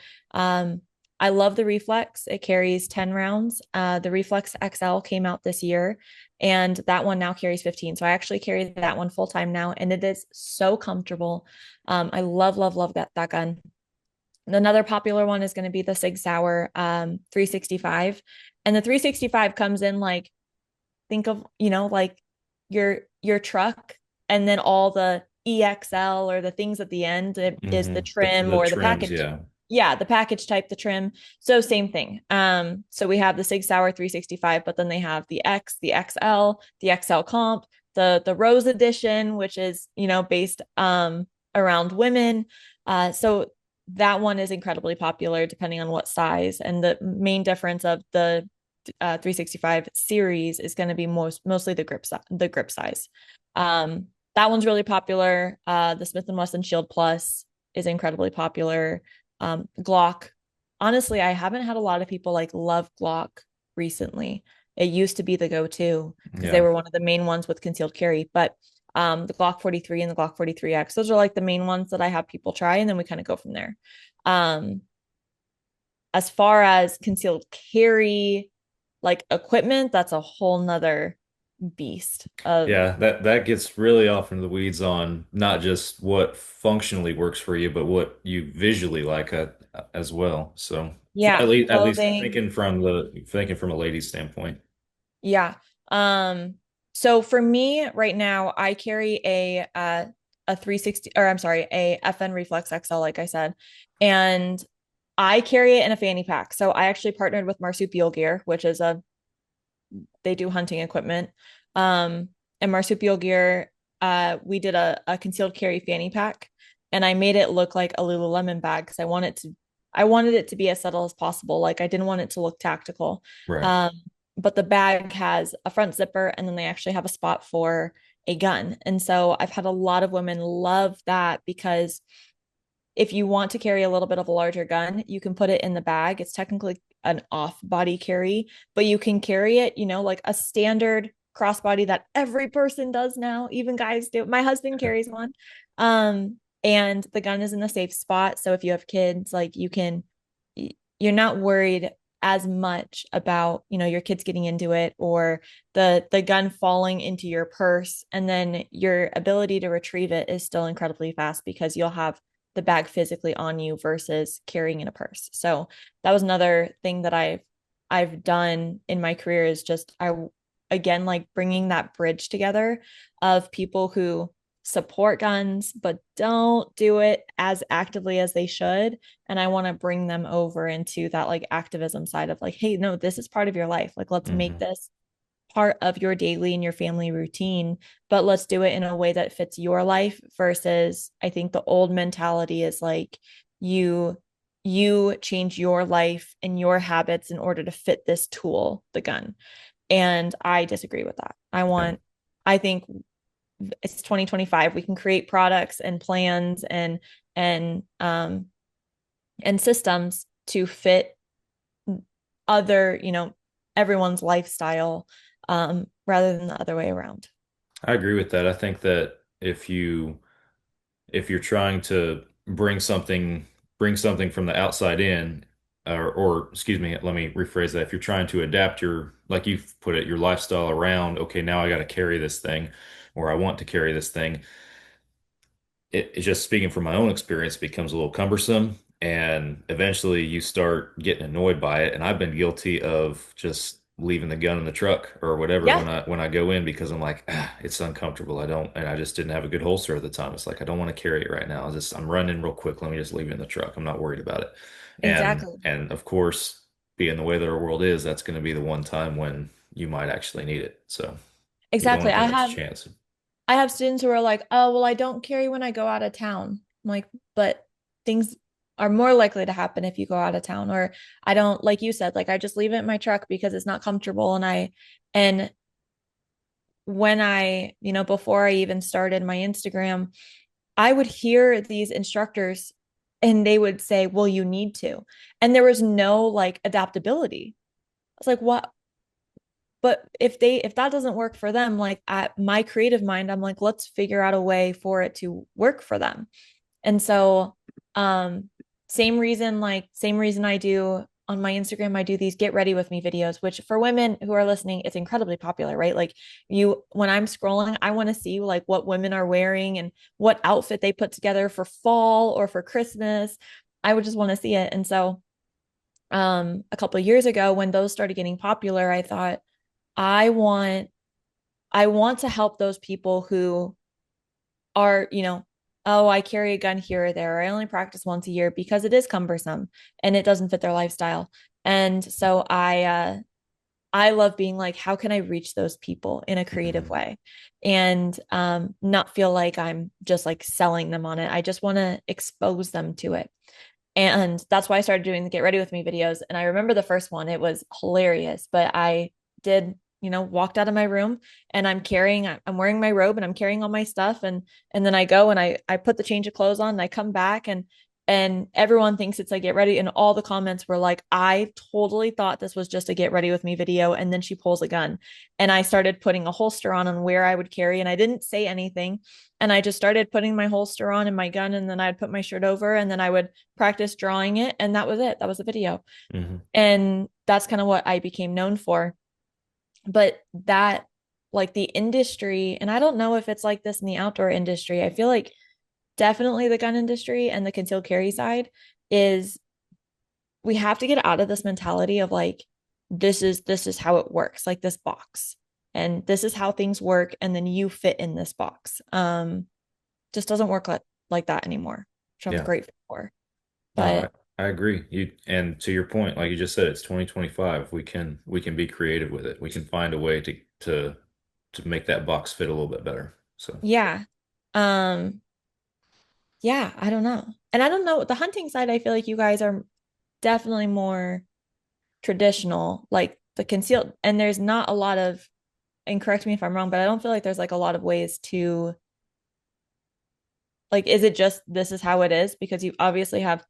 I love the Reflex. It carries 10 rounds. The Reflex XL came out this year, and that one now carries 15. So I actually carry that one full time now, and it is so comfortable. I love, love, love that gun. Another popular one is going to be the Sig Sauer 365. And the 365 comes in like, think of, like your truck, and then all the EXL or the things at the end is the trim The or the trims, package. yeah. Yeah, the package type, the trim. So same thing. So we have the Sig Sauer 365, but then they have the X, the XL, the XL Comp, the Rose Edition, which is, based around women. So that one is incredibly popular depending on what size. And the main difference of the 365 series is going to be mostly the grip size. That one's really popular. The Smith & Wesson Shield Plus is incredibly popular. Glock. Honestly, I haven't had a lot of people like love Glock recently. It used to be the go-to because they were one of the main ones with concealed carry. But the Glock 43 and the Glock 43X, those are like the main ones that I have people try, and then we kind of go from there. As far as concealed carry, like equipment, that's a whole nother beast of that gets really off into the weeds on not just what functionally works for you, but what you visually like as well. So at least clothing. thinking from a lady's standpoint. Yeah. So for me right now, I carry a 360, or I'm sorry, a FN Reflex XL, like I said, and I carry it in a fanny pack. So I actually partnered with Marsupial Gear, which is they do hunting equipment. And Marsupial Gear, we did a concealed carry fanny pack, and I made it look like a Lululemon bag because I wanted it to be as subtle as possible. Like I didn't want it to look tactical. Right. But the bag has a front zipper, and then they actually have a spot for a gun. And so I've had a lot of women love that because if you want to carry a little bit of a larger gun, you can put it in the bag. It's technically an off body carry, but you can carry it, like a standard crossbody that every person does now, even guys do. My husband carries one. And the gun is in a safe spot. So if you have kids, like you're not worried as much about, your kids getting into it or the gun falling into your purse, and then your ability to retrieve it is still incredibly fast because you'll have the bag physically on you versus carrying in a purse. So that was another thing that I've done in my career, is just I again like bringing that bridge together of people who support guns but don't do it as actively as they should, and I want to bring them over into that like activism side of like, hey, no, this is part of your life, like let's make this part of your daily and your family routine, but let's do it in a way that fits your life versus I think the old mentality is like you change your life and your habits in order to fit this tool, the gun. And I disagree with that. Yeah, I think it's 2025. We can create products and plans and and systems to fit other, everyone's lifestyle, rather than the other way around. I agree with that. I think that if you're trying to bring something from the outside in, or excuse me, let me rephrase that. If you're trying to adapt your, like you've put it, your lifestyle around, okay, now I got to carry this thing, or I want to carry this thing, it's just speaking from my own experience, becomes a little cumbersome. And eventually you start getting annoyed by it. And I've been guilty of just leaving the gun in the truck or whatever Yeah, when I go in because I'm like, it's uncomfortable. I don't, and I just didn't have a good holster at the time. It's like, I don't want to carry it right now. I'm running real quick. Let me just leave it in the truck. I'm not worried about it. exactly. And of course, being the way that our world is, that's going to be the one time when you might actually need it. So you don't Exactly. want to take that chance. I have students who are like, oh, well, I don't carry when I go out of town. I'm like, but things are more likely to happen if you go out of town. Or I don't, like you said, like I just leave it in my truck because it's not comfortable. And when before I even started my Instagram, I would hear these instructors and they would say, well, you need to. And there was no like adaptability. I was like, what? But if that doesn't work for them, like at my creative mind, I'm like, let's figure out a way for it to work for them. And so um same reason I do on my Instagram, I do these get ready with me videos, which for women who are listening, it's incredibly popular, right? Like when I'm scrolling, I want to see like what women are wearing and what outfit they put together for fall or for Christmas. I would just want to see it. And so a couple of years ago when those started getting popular, I thought I want I want to help those people who are, oh, I carry a gun here or there. Or I only practice once a year because it is cumbersome and it doesn't fit their lifestyle. And so I love being like, how can I reach those people in a creative way and not feel like I'm just like selling them on it. I just want to expose them to it. And that's why I started doing the Get Ready With Me videos. And I remember the first one, it was hilarious, but I did, walked out of my room and I'm wearing my robe and I'm carrying all my stuff. And then I go and I put the change of clothes on and I come back and everyone thinks it's a get ready. And all the comments were like, I totally thought this was just a get ready with me video. And then she pulls a gun and I started putting a holster on where I would carry. And I didn't say anything. And I just started putting my holster on and my gun. And then I'd put my shirt over and then I would practice drawing it. And that was it. That was the video. Mm-hmm. And that's kind of what I became known for. But that, like the industry, and I don't know if it's like this in the outdoor industry, I feel like definitely the gun industry and the concealed carry side is we have to get out of this mentality of like this is how it works, like this box, and this is how things work and then you fit in this box. Just doesn't work like that anymore, which I'm Yeah. grateful for. No, But I agree. And to your point, like you just said, it's 2025. We can be creative with it. We can find a way to make that box fit a little bit better. So yeah. um yeah, I don't know. And I don't know, the hunting side, I feel like you guys are definitely more traditional, like the concealed, and there's not a lot of, and correct me if I'm wrong, but I don't feel like there's like a lot of ways to, like, is it just this is how it is? Because you obviously have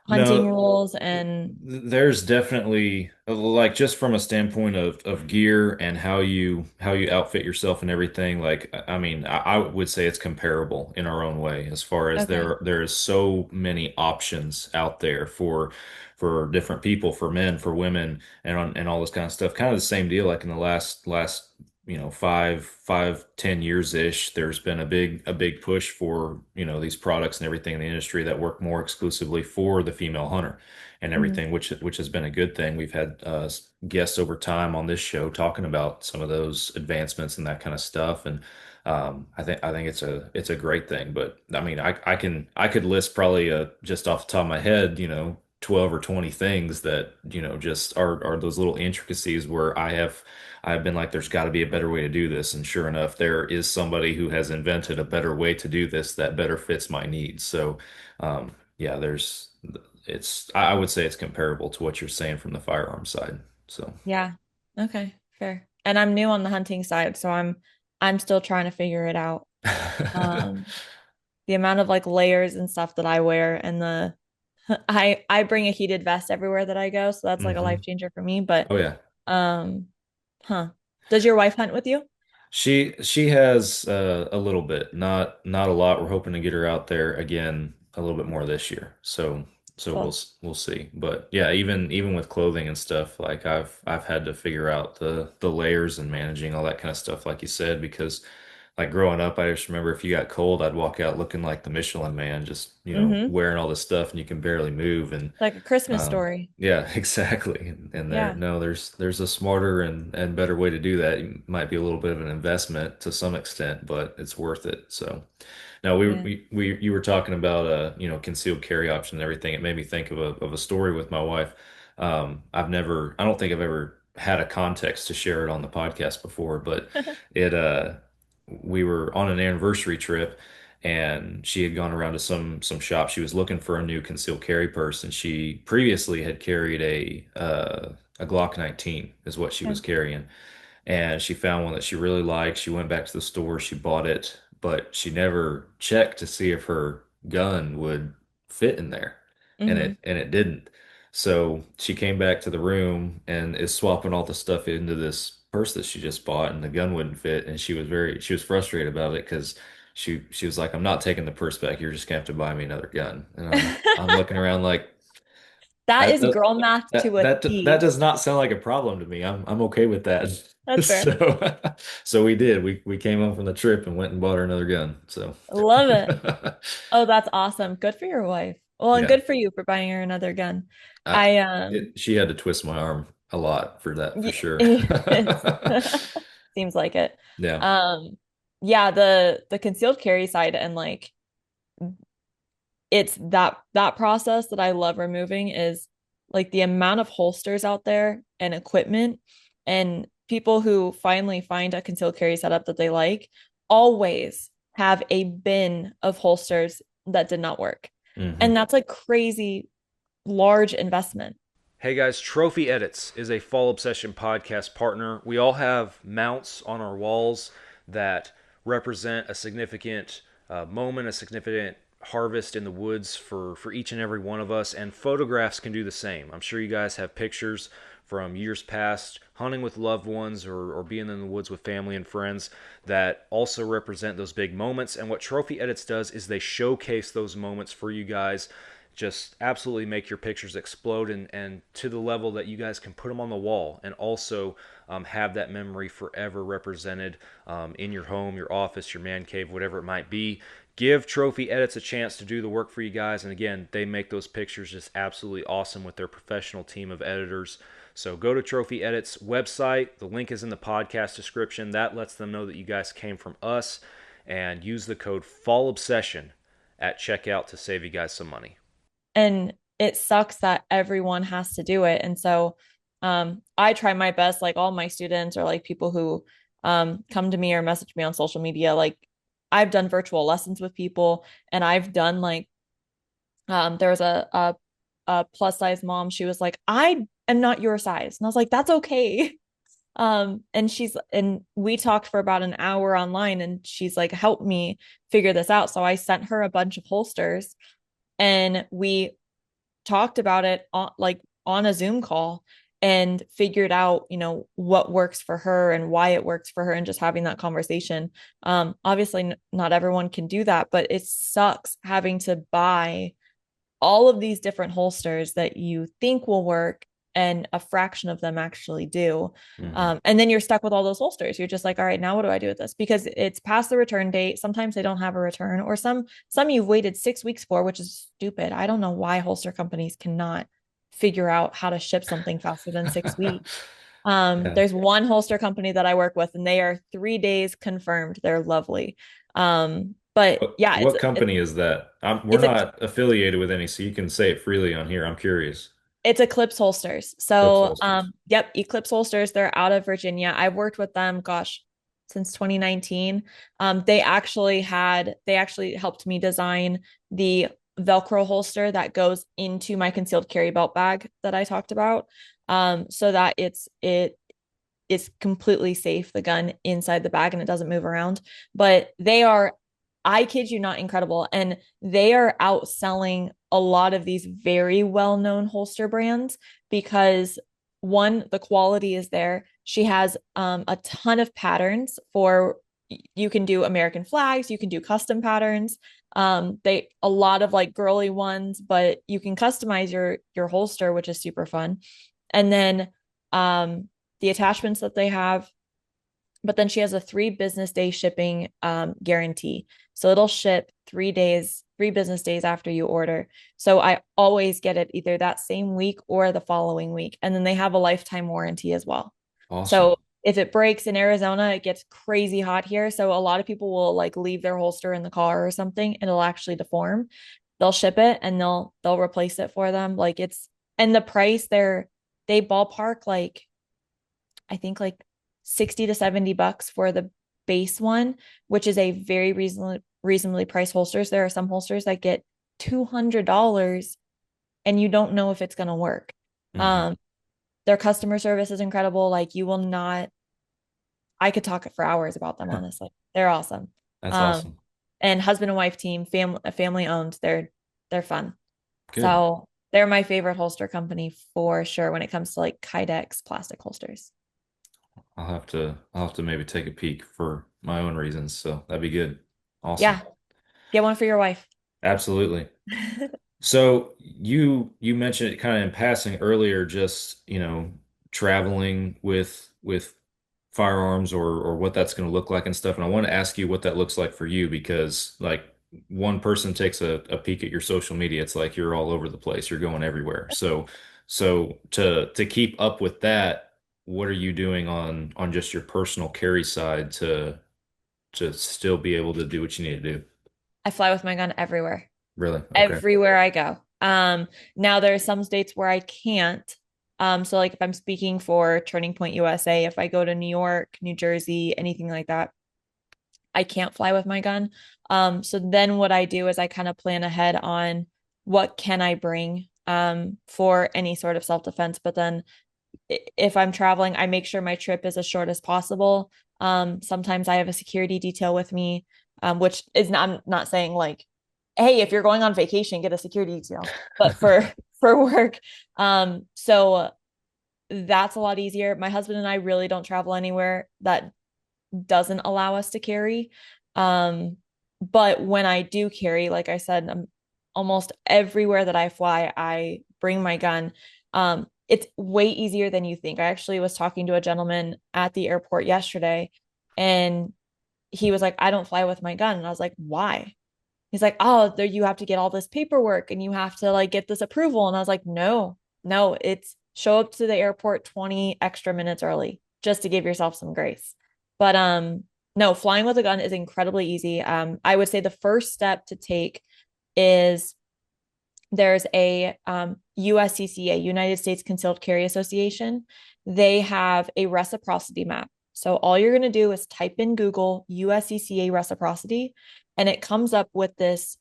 hunting no, rules and there's definitely like just from a standpoint of gear and how you outfit yourself and everything. Like I mean, I would say it's comparable in our own way as far as okay. there is so many options out there for different people, for men, for women, and all this kind of stuff. Kind of the same deal. Like in the last 10 years ish, there's been a big push for these products and everything in the industry that work more exclusively for the female hunter and Mhm. everything, which has been a good thing. We've had guests over time on this show talking about some of those advancements and that kind of stuff, and I think it's a great thing. But I mean, I could list probably just off the top of my head, 12 or 20 things that just are those little intricacies where I've been like, there's got to be a better way to do this, and sure enough, there is somebody who has invented a better way to do this that better fits my needs. So, yeah, I would say it's comparable to what you're saying from the firearm side. So. Yeah. Okay, fair. And I'm new on the hunting side, so I'm still trying to figure it out. Um, the amount of like layers and stuff that I wear and the I bring a heated vest everywhere that I go, so that's like a life Hmm. changer for me. But Oh yeah. um, huh. Does your wife hunt with you? She has a little bit, not a lot. We're hoping to get her out there again a little bit more this year. So Cool. we'll see. But yeah, even with clothing and stuff, like I've had to figure out the layers and managing all that kind of stuff, like you said, because like growing up, I just remember if you got cold, I'd walk out looking like the Michelin Man, just Mm-hmm. wearing all this stuff and you can barely move. And Like a Christmas um, story. yeah, exactly. And there, Yeah. no, there's a smarter and better way to do that. It might be a little bit of an investment to some extent, but it's worth it. So now Yeah. you were talking about concealed carry option and everything. It made me think of a story with my wife. I don't think I've ever had a context to share it on the podcast before, but it we were on an anniversary trip and she had gone around to some shop. She was looking for a new concealed carry purse, and she previously had carried a Glock 19 is what she was Okay. carrying, and she found one that she really liked. She went back to the store, she bought it, but she never checked to see if her gun would fit in there, and Mm-hmm. it didn't. So she came back to the room and is swapping all the stuff into this purse that she just bought, and the gun wouldn't fit, and she was frustrated about it because she was like, "I'm not taking the purse back. You're just gonna have to buy me another gun." And I'm looking around like That that is that girl math to a that T. does not sound like a problem to me. I'm okay with that. That's fair. So so we did. We came home from the trip and went and bought her another gun. So Love it. Oh, that's awesome. Good for your wife. Well, and yeah. good for you for buying her another gun. I I she had to twist my arm a lot for that for sure. Yes. Seems like it. Yeah. Um, yeah, the concealed carry side and like it's that process that I love removing is like the amount of holsters out there and equipment and people who finally find a concealed carry setup that they like always have a bin of holsters that did not work. And Hmm. that's a crazy large investment. Hey guys, Trophy Edits is a Fall Obsession podcast partner. We all have mounts on our walls that represent a significant moment, a significant harvest in the woods for each and every one of us, and photographs can do the same. I'm sure you guys have pictures from years past, hunting with loved ones or being in the woods with family and friends that also represent those big moments. And what Trophy Edits does is they showcase those moments for you guys, just absolutely make your pictures explode and to the level that you guys can put them on the wall and also have that memory forever represented in your home, your office, your man cave, whatever it might be. Give Trophy Edits a chance to do the work for you guys. And again, they make those pictures just absolutely awesome with their professional team of editors. So go to Trophy Edits website. The link is in the podcast description. That lets them know that you guys came from us, and use the code FALLOBSESSION at checkout to save you guys some money. And it sucks that everyone has to do it. And so I try my best, like all my students or like people who come to me or message me on social media, like I've done virtual lessons with people and I've done like there was a plus size mom. She was like, I am not your size. And I was like, that's okay. And we talked for about an hour online and she's like, help me figure this out. So I sent her a bunch of holsters and we talked about it on a Zoom call and figured out, what works for her and why it works for her and just having that conversation. Obviously not everyone can do that, but it sucks having to buy all of these different holsters that you think will work, and a fraction of them actually do. And then you're stuck with all those holsters. You're just like, all right, now what do I do with this? Because it's past the return date. Sometimes they don't have a return, or some you've waited 6 weeks for, which is stupid. I don't know why holster companies cannot figure out how to ship something faster than 6 weeks. Yeah. There's one holster company that I work with, and they are 3 days confirmed. They're lovely. But yeah, What company is that? We're not affiliated with any, so you can say it freely on here. I'm curious. it's Eclipse Holsters. Clips So, holsters. yep, Eclipse Holsters. They're out of Virginia. I've worked with them, gosh, since 2019. They actually helped me design the Velcro holster that goes into my concealed carry belt bag that I talked about. So that it is completely safe, the gun inside the bag, and it doesn't move around. But they are, I kid you not, incredible. And they are outselling a lot of these very well-known holster brands because, one, the quality is there. She has a ton of patterns for, you can do American flags, you can do custom patterns. They a lot of like girly ones, but you can customize your holster, which is super fun. And then the attachments that they have, but then she has a 3 business day shipping guarantee. So it'll ship 3 business days after you order. So I always get it either that same week or the following week. And then they have a lifetime warranty as well. Awesome. So if it breaks in Arizona, it gets crazy hot here. So a lot of people will like leave their holster in the car or something, and it'll actually deform. They'll ship it and they'll replace it for them. Like and the price they ballpark like, I think like 60 to 70 bucks for the base one, which is a very reasonably priced holsters. There are some holsters that get $200 and you don't know if it's going to work. Their customer service is incredible. Like, you will not, I could talk for hours about them, honestly. They're awesome. That's awesome. And husband and wife team, family owned. They're fun. Good. So they're my favorite holster company for sure when it comes to like Kydex plastic holsters. I'll have to maybe take a peek for my own reasons. So that'd be good. Awesome. Yeah. Get one for your wife. Absolutely. So you mentioned it kind of in passing earlier, just, traveling with firearms or what that's going to look like and stuff. And I want to ask you what that looks like for you, because like one person takes a peek at your social media, it's like you're all over the place. You're going everywhere. So to keep up with that, what are you doing on just your personal carry side to still be able to do what you need to do? I fly with my gun everywhere. Really? Okay. Everywhere I go. Now there are some states where I can't. So like if I'm speaking for Turning Point USA, if I go to New York, New Jersey, anything like that, I can't fly with my gun. So then what I do is I kind of plan ahead on what can I bring for any sort of self-defense. But then if I'm traveling, I make sure my trip is as short as possible. Sometimes I have a security detail with me, which is I'm not saying like, hey, if you're going on vacation, get a security detail, but for work. So that's a lot easier. My husband and I really don't travel anywhere that doesn't allow us to carry. But when I do carry, like I said, almost everywhere that I fly, I bring my gun. It's way easier than you think. I actually was talking to a gentleman at the airport yesterday, and he was like, I don't fly with my gun. And I was like, why? He's like, oh, there, you have to get all this paperwork and you have to like get this approval. And I was like, no, it's show up to the airport 20 extra minutes early just to give yourself some grace. But no, flying with a gun is incredibly easy. I would say the first step to take is there's a USCCA, United States Concealed Carry Association. They have a reciprocity map. So all you're going to do is type in Google USCCA reciprocity, and it comes up with this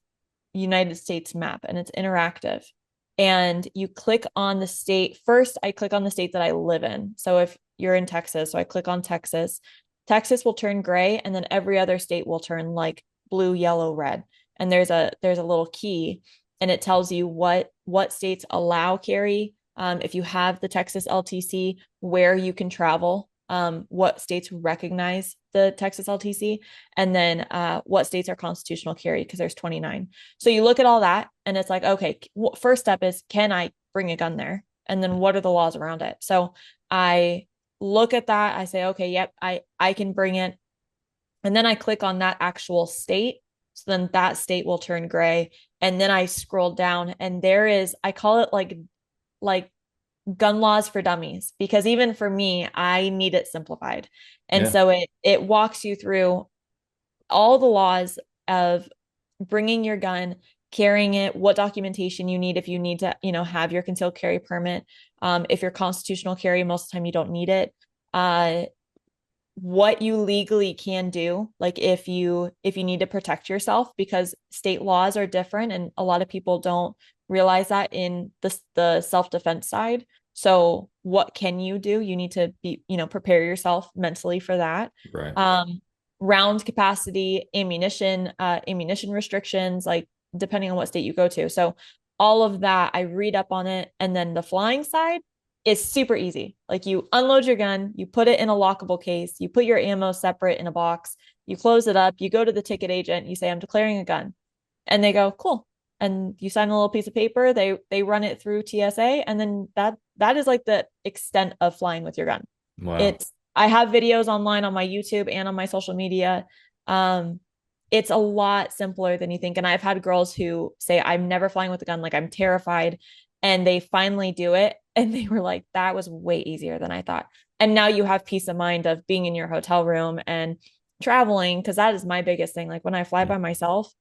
United States map, and it's interactive. And you click on the state. First, I click on the state that I live in. So if you're in Texas, so I click on Texas. Texas will turn gray, and then every other state will turn like blue, yellow, red. And there's a little key, and it tells you what states allow carry. If you have the Texas LTC, where you can travel. what states recognize the Texas LTC, and then what states are constitutional carry, because there's 29. So you look at all that and it's like, okay, first step is, can I bring a gun there? And then what are the laws around it? So I look at that, I say, okay, yep, I can bring it. And then I click on that actual state. So then that state will turn gray. And then I scroll down and there is, I call it like gun laws for dummies, because even for me, I need it simplified. And Yeah. so it walks you through all the laws of bringing your gun, carrying it, what documentation you need if you need to, have your concealed carry permit. If you're constitutional carry, most of the time you don't need it. What you legally can do, like if you need to protect yourself, because state laws are different and a lot of people don't realize that in the self-defense side. So what can you do? You need to be, prepare yourself mentally for that. Right. Round capacity, ammunition restrictions, like depending on what state you go to. So all of that, I read up on it. And then the flying side is super easy. Like you unload your gun, you put it in a lockable case, you put your ammo separate in a box, you close it up, you go to the ticket agent, you say, I'm declaring a gun. And they go, cool. And you sign a little piece of paper, they run it through TSA, and then that is like the extent of flying with your gun. Wow. I have videos online on my YouTube and on my social media. It's a lot simpler than you think. And I've had girls who say, I'm never flying with a gun, like I'm terrified. And they finally do it. And they were like, that was way easier than I thought. And now you have peace of mind of being in your hotel room and traveling, because that is my biggest thing. Like when I fly by myself,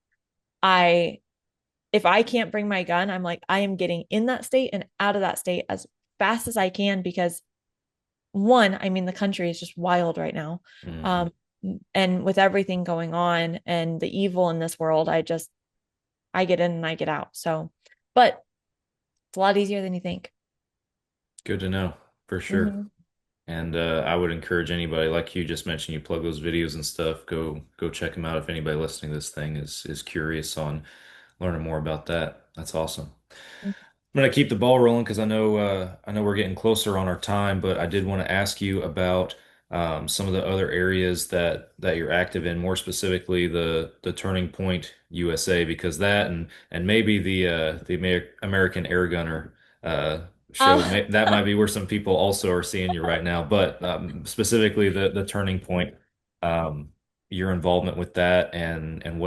if I can't bring my gun, I'm like, I am getting in that state and out of that state as fast as I can, because one, I mean, the country is just wild right now. Mm-hmm. And with everything going on and the evil in this world, I get in and I get out. So, but it's a lot easier than you think. Good to know, for sure. Mm-hmm. And I would encourage anybody, like you just mentioned, you plug those videos and stuff, go check them out if anybody listening to this thing is curious on learning more about that. That's awesome. I'm gonna keep the ball rolling because I know we're getting closer on our time, but I did want to ask you about some of the other areas that you're active in, more specifically the Turning Point USA, because that and maybe the American Air Gunner show that might be where some people also are seeing you right now, but specifically the Turning Point, um, your involvement with that and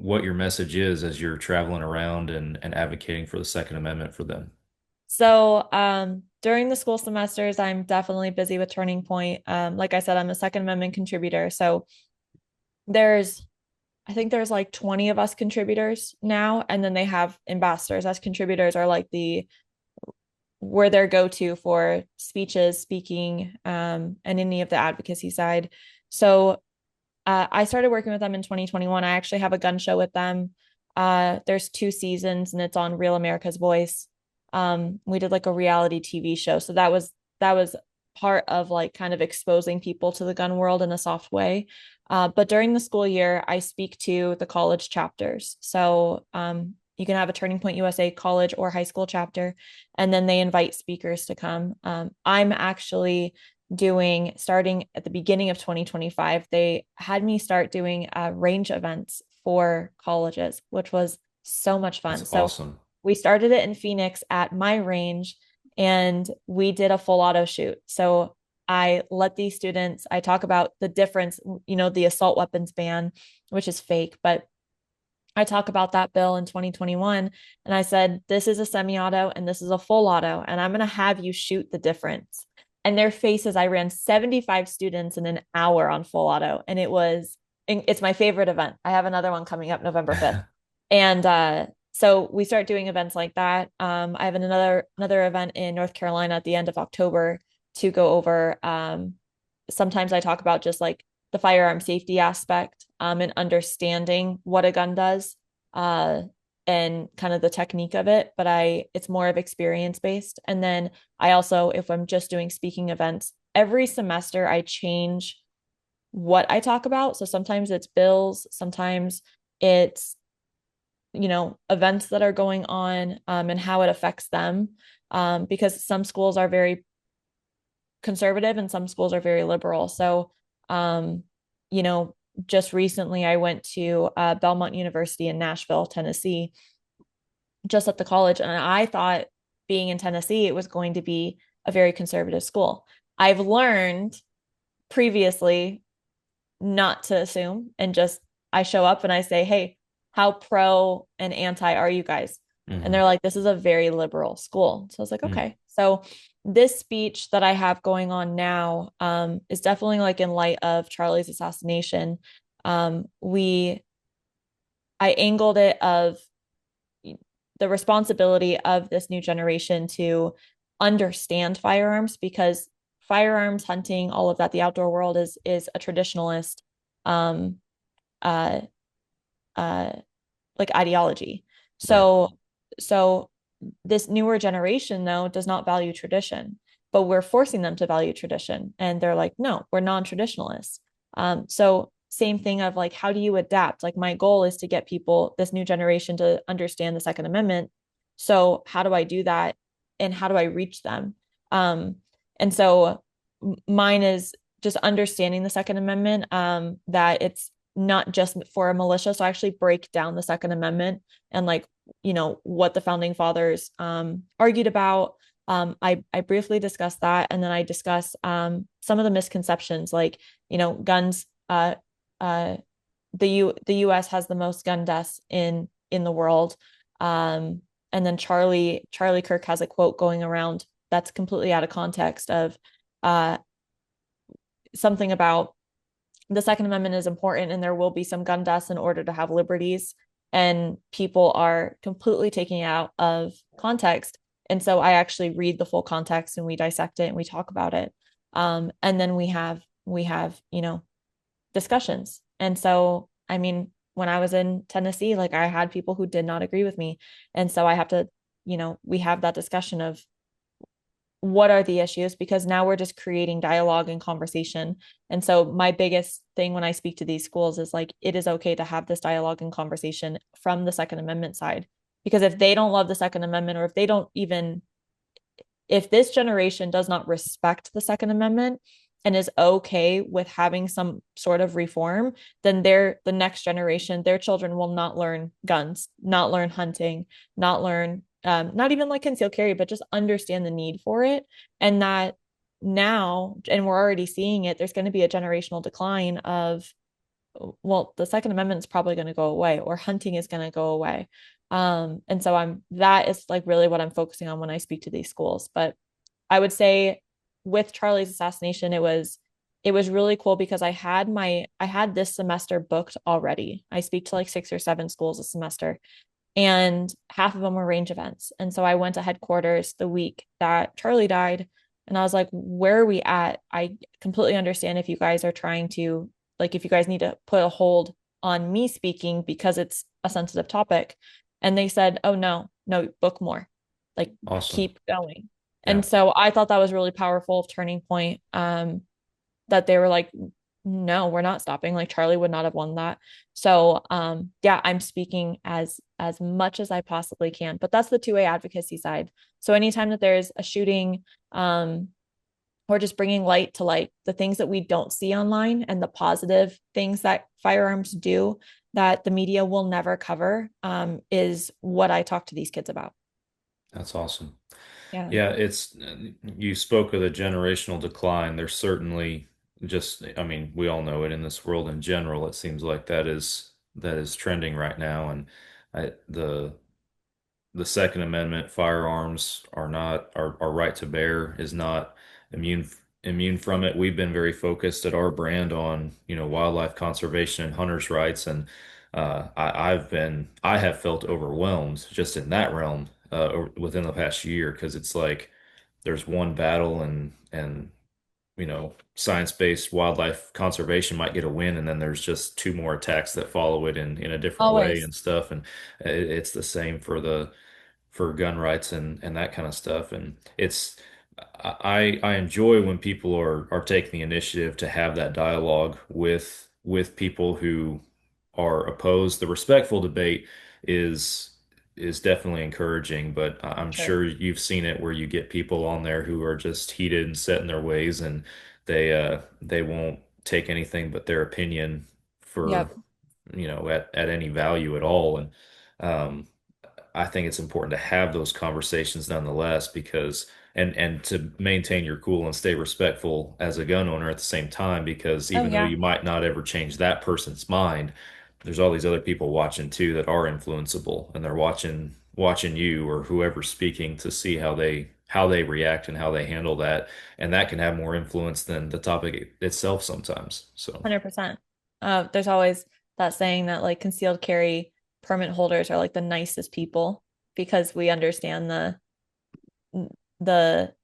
what your message is as you're traveling around and advocating for the Second Amendment for them. So during the school semesters, I'm definitely busy with Turning Point. Like I said, I'm a Second Amendment contributor. So I think there's like 20 of us contributors now, and then they have ambassadors. As contributors are like we're their go-to for speeches, speaking, and any of the advocacy side. So I started working with them in 2021. I actually have a gun show with them. There's 2 seasons and it's on Real America's Voice. We did like a reality TV show. So that was part of like kind of exposing people to the gun world in a soft way. But during the school year, I speak to the college chapters. So you can have a Turning Point USA college or high school chapter, and then they invite speakers to come. I'm actually starting at the beginning of 2025, they had me start doing range events for colleges, which was so much fun. That's So awesome. we started it in Phoenix at my range, and we did a full auto shoot. So I let these students, I talk about the difference, the assault weapons ban, which is fake, but I talk about that bill in 2021. And I said, this is a semi-auto and this is a full auto, and I'm going to have you shoot the difference. And their faces, I ran 75 students in an hour on full auto. And it's my favorite event. I have another one coming up November 5th. And so we start doing events like that. I have another event in North Carolina at the end of October to go over. Sometimes I talk about just like the firearm safety aspect, and understanding what a gun does, and kind of the technique of it. But it's more of experience based. And then I also, if I'm just doing speaking events, every semester I change what I talk about. So sometimes it's bills, sometimes it's events that are going on, and how it affects them, because some schools are very conservative and some schools are very liberal. So, you know, just recently I went to Belmont University in Nashville, Tennessee, just at the college, and I thought being in Tennessee, it was going to be a very conservative school. I've learned previously not to assume and just I show up and I say, hey, how pro and anti are you guys? And they're like, this is a very liberal school. So I was like, okay. So this speech that I have going on now is definitely like in light of Charlie's assassination. I angled it of the responsibility of this new generation to understand firearms, because firearms, hunting, all of that, the outdoor world is a traditionalist um uh uh like ideology. So so this newer generation though does not value tradition, but we're forcing them to value tradition, and they're like, no, we're non-traditionalists. So same thing of like, how do you adapt? Like my goal is to get people, this new generation, to understand the Second Amendment. So how do I do that, and how do I reach them? And so mine is just understanding the Second Amendment, that it's not just for a militia. So I actually break down the Second Amendment and like, you know, what the founding fathers argued about. I briefly discuss that, and then I discuss some of the misconceptions, like, you know, guns. The U.S. has the most gun deaths in the world. And then Charlie Kirk has a quote going around that's completely out of context of uh, something about the Second Amendment is important and there will be some gun deaths in order to have liberties. And people are completely taking it out of context. And so I actually read the full context and we dissect it and we talk about it. And then we have, you know, discussions. And so, I mean, when I was in Tennessee, like I had people who did not agree with me. And so I have to, you know, we have that discussion of what are the issues, because now we're just creating dialogue and conversation. And so my biggest thing when I speak to these schools is like, it is okay to have this dialogue and conversation from the Second Amendment side, because if they don't love the Second Amendment, or if they don't even, if this generation does not respect the Second Amendment and is okay with having some sort of reform, then the next generation, their children will not learn guns, not learn hunting, not learn not even like concealed carry, but just understand the need for it. And that now, and we're already seeing it, there's going to be a generational decline of, well, the Second Amendment is probably going to go away, or hunting is going to go away. And so that is like really what I'm focusing on when I speak to these schools. But I would say with Charlie's assassination, it was really cool because I had this semester booked already. I speak to like 6 or 7 schools a semester, and half of them were range events. And so I went to headquarters the week that Charlie died, and I was like, where are we at? I completely understand if you guys are trying to, like, if you guys need to put a hold on me speaking because it's a sensitive topic. And they said, oh, no, no, book more, like, Awesome. keep going. Yeah. And so I thought that was really powerful turning point, that they were like, no, we're not stopping. Like Charlie would not have won that. So yeah, I'm speaking as much as I possibly can. But that's the two-way advocacy side. So anytime that there's a shooting, or just bringing light to like the things that we don't see online and the positive things that firearms do that the media will never cover, is what I talk to these kids about. That's awesome. Yeah. Yeah, you spoke of the generational decline. There's certainly just, I mean, we all know it in this world in general. It seems like that is trending right now, and the Second Amendment, firearms are not our right to bear is not immune from it. We've been very focused at our brand on, you know, wildlife conservation and hunters' rights, and I have felt overwhelmed just in that realm within the past year, because it's like there's one battle, and you know, science-based wildlife conservation might get a win, and then there's just 2 more attacks that follow it in a different way Always. and stuff. And it's the same for gun rights and that kind of stuff. And I enjoy when people are taking the initiative to have that dialogue with people who are opposed. The respectful debate is is definitely encouraging, but I'm Sure. sure you've seen it where you get people on there who are just heated and set in their ways, and they won't take anything but their opinion for, Yep. at any value at all. And um, I think it's important to have those conversations nonetheless, because and to maintain your cool and stay respectful as a gun owner at the same time, because Oh even though yeah. you might not ever change that person's mind, there's all these other people watching too that are influenceable, and they're watching you or whoever's speaking to see how they react and how they handle that, and that can have more influence than the topic itself sometimes. So 100%. There's always that saying that like concealed carry permit holders are like the nicest people because we understand the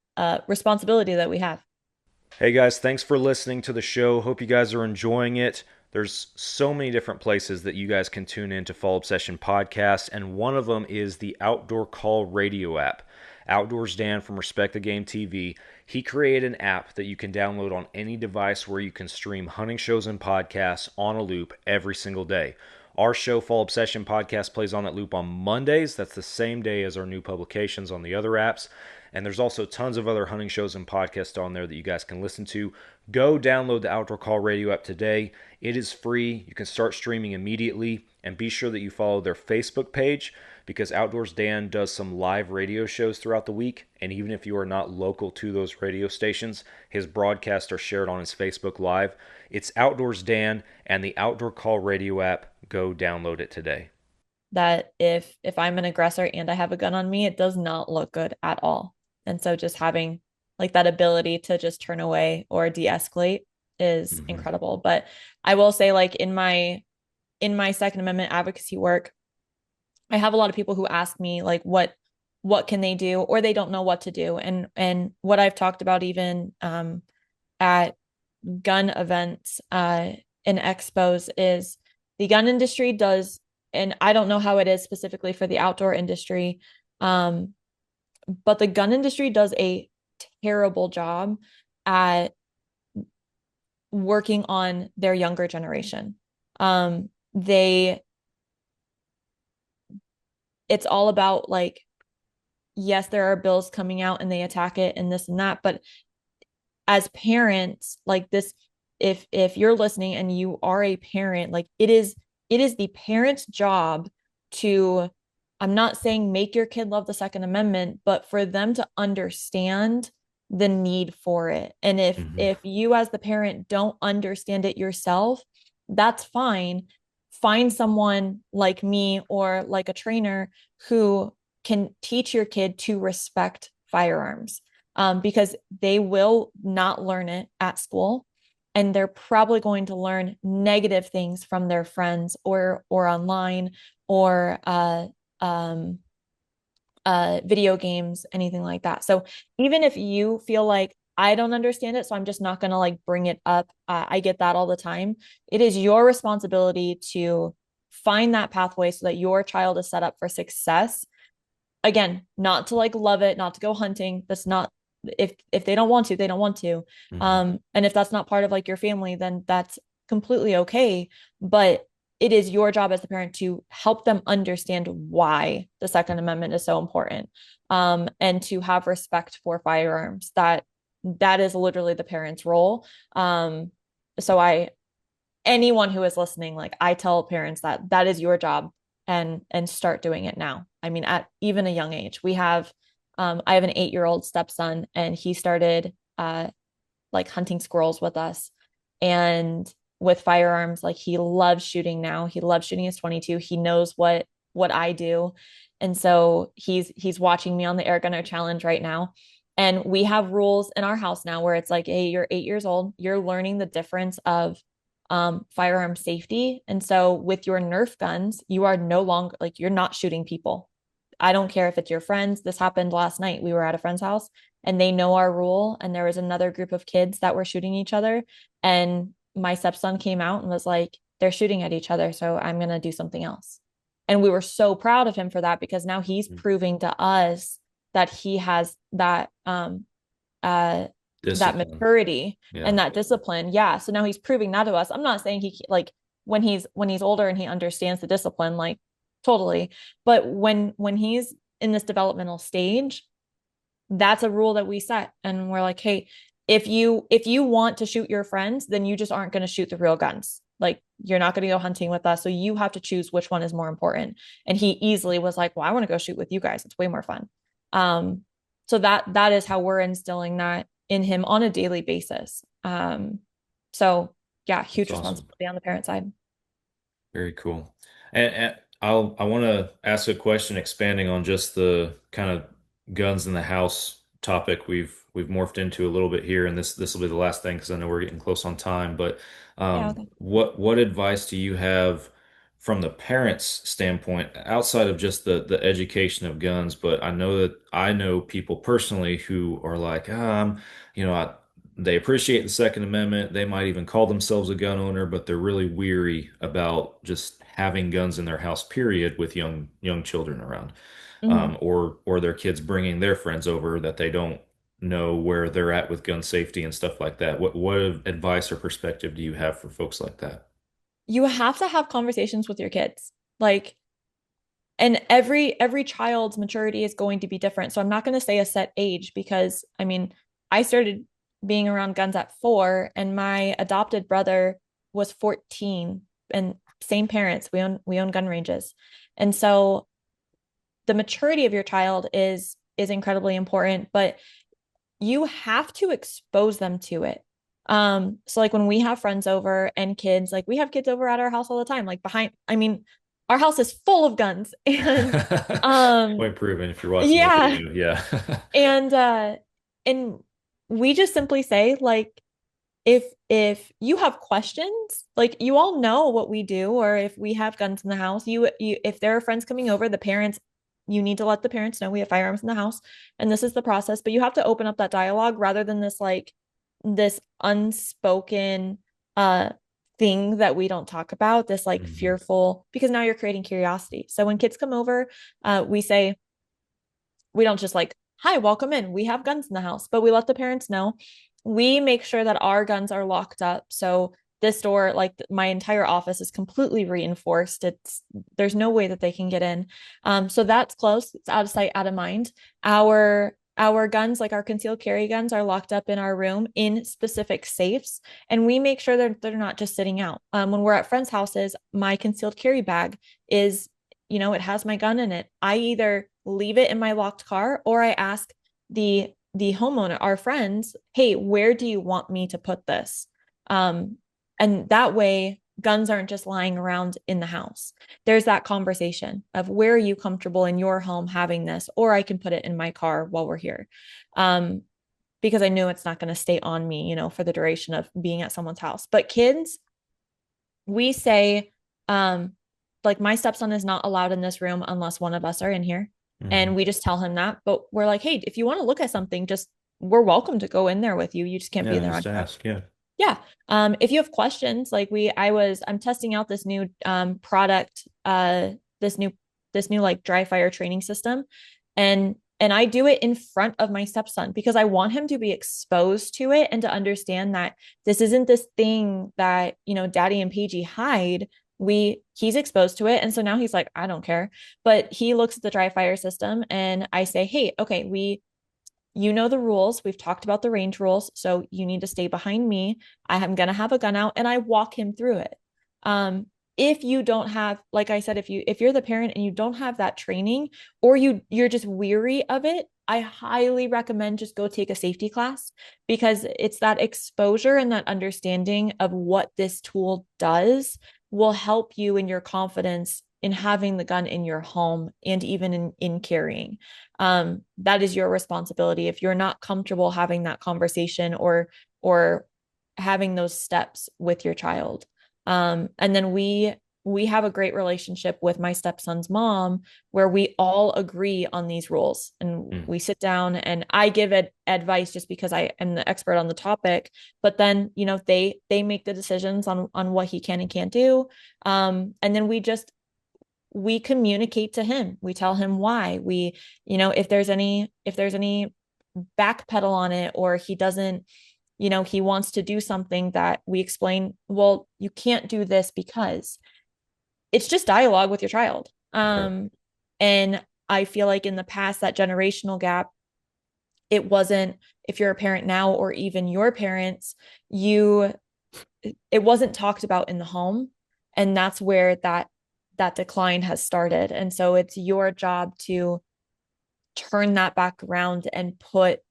responsibility that we have. Hey guys, thanks for listening to the show. Hope you guys are enjoying it. There's so many different places that you guys can tune in to Fall Obsession Podcast, and one of them is the Outdoor Call radio app. Outdoors Dan from Respect the Game TV, he created an app that you can download on any device where you can stream hunting shows and podcasts on a loop every single day. Our show, Fall Obsession Podcast, plays on that loop on Mondays. That's the same day as our new publications on the other apps. And there's also tons of other hunting shows and podcasts on there that you guys can listen to. Go download the Outdoor Call Radio app today. It is free. You can start streaming immediately. And be sure that you follow their Facebook page, because Outdoors Dan does some live radio shows throughout the week. And even if you are not local to those radio stations, his broadcasts are shared on his Facebook Live. It's Outdoors Dan and the Outdoor Call Radio app. Go download it today. That if I'm an aggressor and I have a gun on me, it does not look good at all. And so just having like that ability to just turn away or de-escalate is incredible. But I will say, like in my Second Amendment advocacy work, I have a lot of people who ask me like what can they do, or they don't know what to do. And what I've talked about even at gun events and expos is the gun industry does, and I don't know how it is specifically for the outdoor industry, but the gun industry does a terrible job at working on their younger generation. It's all about like, yes, there are bills coming out and they attack it and this and that, but as parents, like this, if you're listening and you are a parent, like it is the parent's job to, I'm not saying make your kid love the Second Amendment, but for them to understand the need for it. And if you as the parent don't understand it yourself, that's fine. Find someone like me or like a trainer who can teach your kid to respect firearms, because they will not learn it at school. And they're probably going to learn negative things from their friends or online or video games, anything like that. So even if you feel like I don't understand it, so I'm just not going to like bring it up, I get that all the time. It is your responsibility to find that pathway so that your child is set up for success. Again, not to like love it, not to go hunting. That's not, if they don't want to, they don't want to. And if that's not part of like your family, then that's completely okay. But it is your job as the parent to help them understand why the Second Amendment is so important, and to have respect for firearms. That is literally the parent's role. So anyone who is listening, like I tell parents that is your job, and start doing it now. I mean, at even a young age. I have an 8-year-old stepson, and he started like hunting squirrels with us, and with firearms, like he loves shooting now. He loves shooting his 22. He knows what I do. And so he's watching me on the Air Gunner Challenge right now. And we have rules in our house now where it's like, hey, you're 8 years old. You're learning the difference of firearm safety. And so with your Nerf guns, you are no longer like, you're not shooting people. I don't care if it's your friends. This happened last night. We were at a friend's house and they know our rule. And there was another group of kids that were shooting each other. And my stepson came out and was like, they're shooting at each other, so I'm going to do something else. And we were so proud of him for that, because now he's proving to us that he has that that maturity and that discipline. Yeah. So now he's proving that to us. I'm not saying he like when he's older and he understands the discipline, like totally. But when he's in this developmental stage, that's a rule that we set. And we're like, hey, if you want to shoot your friends, then you just aren't going to shoot the real guns. Like, you're not going to go hunting with us. So you have to choose which one is more important. And he easily was like, well, I want to go shoot with you guys. It's way more fun. So that is how we're instilling that in him on a daily basis. So yeah, huge That's awesome. responsibility on the parent side. Very cool. And I want to ask a question expanding on just the kind of guns in the house topic we've morphed into a little bit here, and this will be the last thing because I know we're getting close on time. But Yeah, okay. what advice do you have from the parents' standpoint outside of just the education of guns? But I know people personally who are like, you know, they appreciate the Second Amendment. They might even call themselves a gun owner, but they're really weary about just having guns in their house, period, with young children around, Mhm. or their kids bringing their friends over that they don't know where they're at with gun safety and stuff like that. What advice or perspective do you have for folks like that? You have to have conversations with your kids. Like, and every child's maturity is going to be different. So I'm not going to say a set age because I mean, I started being around guns at 4 and my adopted brother was 14 and same parents. We own gun ranges. And so the maturity of your child is incredibly important, but you have to expose them to it. So like when we have friends over and kids, like we have kids over at our house all the time, like I mean, our house is full of guns and Point proven if you're watching the yeah. video. Yeah. And we just simply say like if you have questions, like you all know what we do, or if we have guns in the house, you if there are friends coming over, the parents, you need to let the parents know we have firearms in the house and this is the process, but you have to open up that dialogue rather than this unspoken thing that we don't talk about, this like fearful, because now you're creating curiosity. So when kids come over, we say, we don't just like, hi, welcome in. We have guns in the house, but we let the parents know. We make sure that our guns are locked up. So this door, like my entire office is completely reinforced. There's no way that they can get in. So that's close. It's out of sight, out of mind. Our guns, like our concealed carry guns, are locked up in our room in specific safes, and we make sure that they're not just sitting out. When we're at friends' houses, my concealed carry bag is, it has my gun in it. I either leave it in my locked car or I ask the homeowner, our friends, hey, where do you want me to put this? And that way guns aren't just lying around in the house. There's that conversation of where are you comfortable in your home having this, or I can put it in my car while we're here. Because I know it's not going to stay on me, for the duration of being at someone's house. But kids, we say, like my stepson is not allowed in this room unless one of us are in here. And we just tell him that, but we're like, hey, if you want to look at something, we're welcome to go in there with you. You just can't be there on Just ask. Yeah. Yeah. If you have questions, like I'm testing out this new product, this new like dry fire training system. And I do it in front of my stepson because I want him to be exposed to it and to understand that this isn't this thing that, Daddy and Paige hide. He's exposed to it. And so now he's like, I don't care. But he looks at the dry fire system and I say, hey, okay, you know the rules. We've talked about the range rules. So you need to stay behind me. I am going to have a gun out and I walk him through it. If you don't have, like I said, if you're the parent and you don't have that training or you're just weary of it, I highly recommend just go take a safety class because it's that exposure and that understanding of what this tool does will help you in your confidence in having the gun in your home and even in carrying. That is your responsibility. If you're not comfortable having that conversation or having those steps with your child. And then we have a great relationship with my stepson's mom where we all agree on these rules and we sit down and I give advice just because I am the expert on the topic, but then, they make the decisions on what he can and can't do. And then we communicate to him. We tell him why if there's any backpedal on it, or he doesn't, he wants to do something that we explain, well, you can't do this because it's just dialogue with your child. And I feel like in the past, that generational gap, it wasn't, if you're a parent now or even your parents, it wasn't talked about in the home. And that's where that decline has started. And so it's your job to turn that back around and put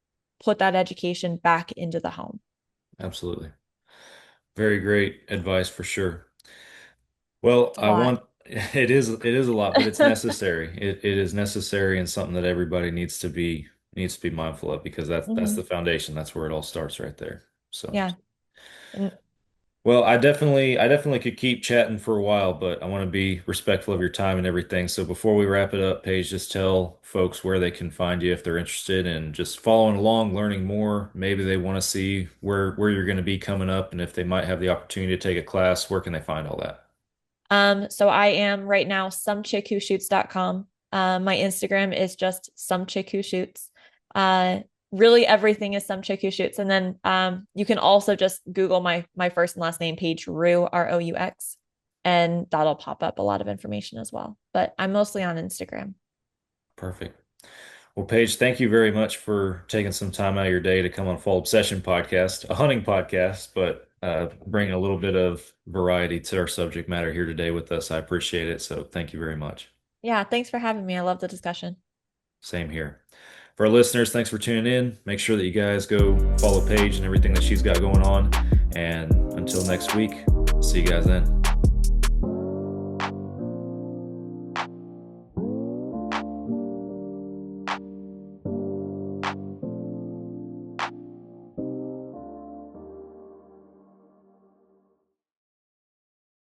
that education back into the home. Absolutely. Very great advice for sure. Well, it is a lot, but it's necessary. It is necessary and something that everybody needs to be mindful of, because that's the foundation. That's where it all starts right there. So yeah. Well, I definitely could keep chatting for a while, but I want to be respectful of your time and everything. So before we wrap it up, Paige, just tell folks where they can find you if they're interested in just following along, learning more. Maybe they want to see where you're going to be coming up, and if they might have the opportunity to take a class, where can they find all that? So I am right now somechickwhoshoots.com. My Instagram is just somechickwhoshoots. Really everything is some chick who shoots. And then you can also just Google my first and last name, Paige Roux, Roux, and that'll pop up a lot of information as well. But I'm mostly on Instagram. Perfect. Well, Paige, thank you very much for taking some time out of your day to come on Fall Obsession Podcast, a hunting podcast, but bringing a little bit of variety to our subject matter here today with us. I appreciate it. So thank you very much. Yeah, thanks for having me. I love the discussion. Same here. For our listeners, thanks for tuning in. Make sure that you guys go follow Paige and everything that she's got going on. And until next week, see you guys then.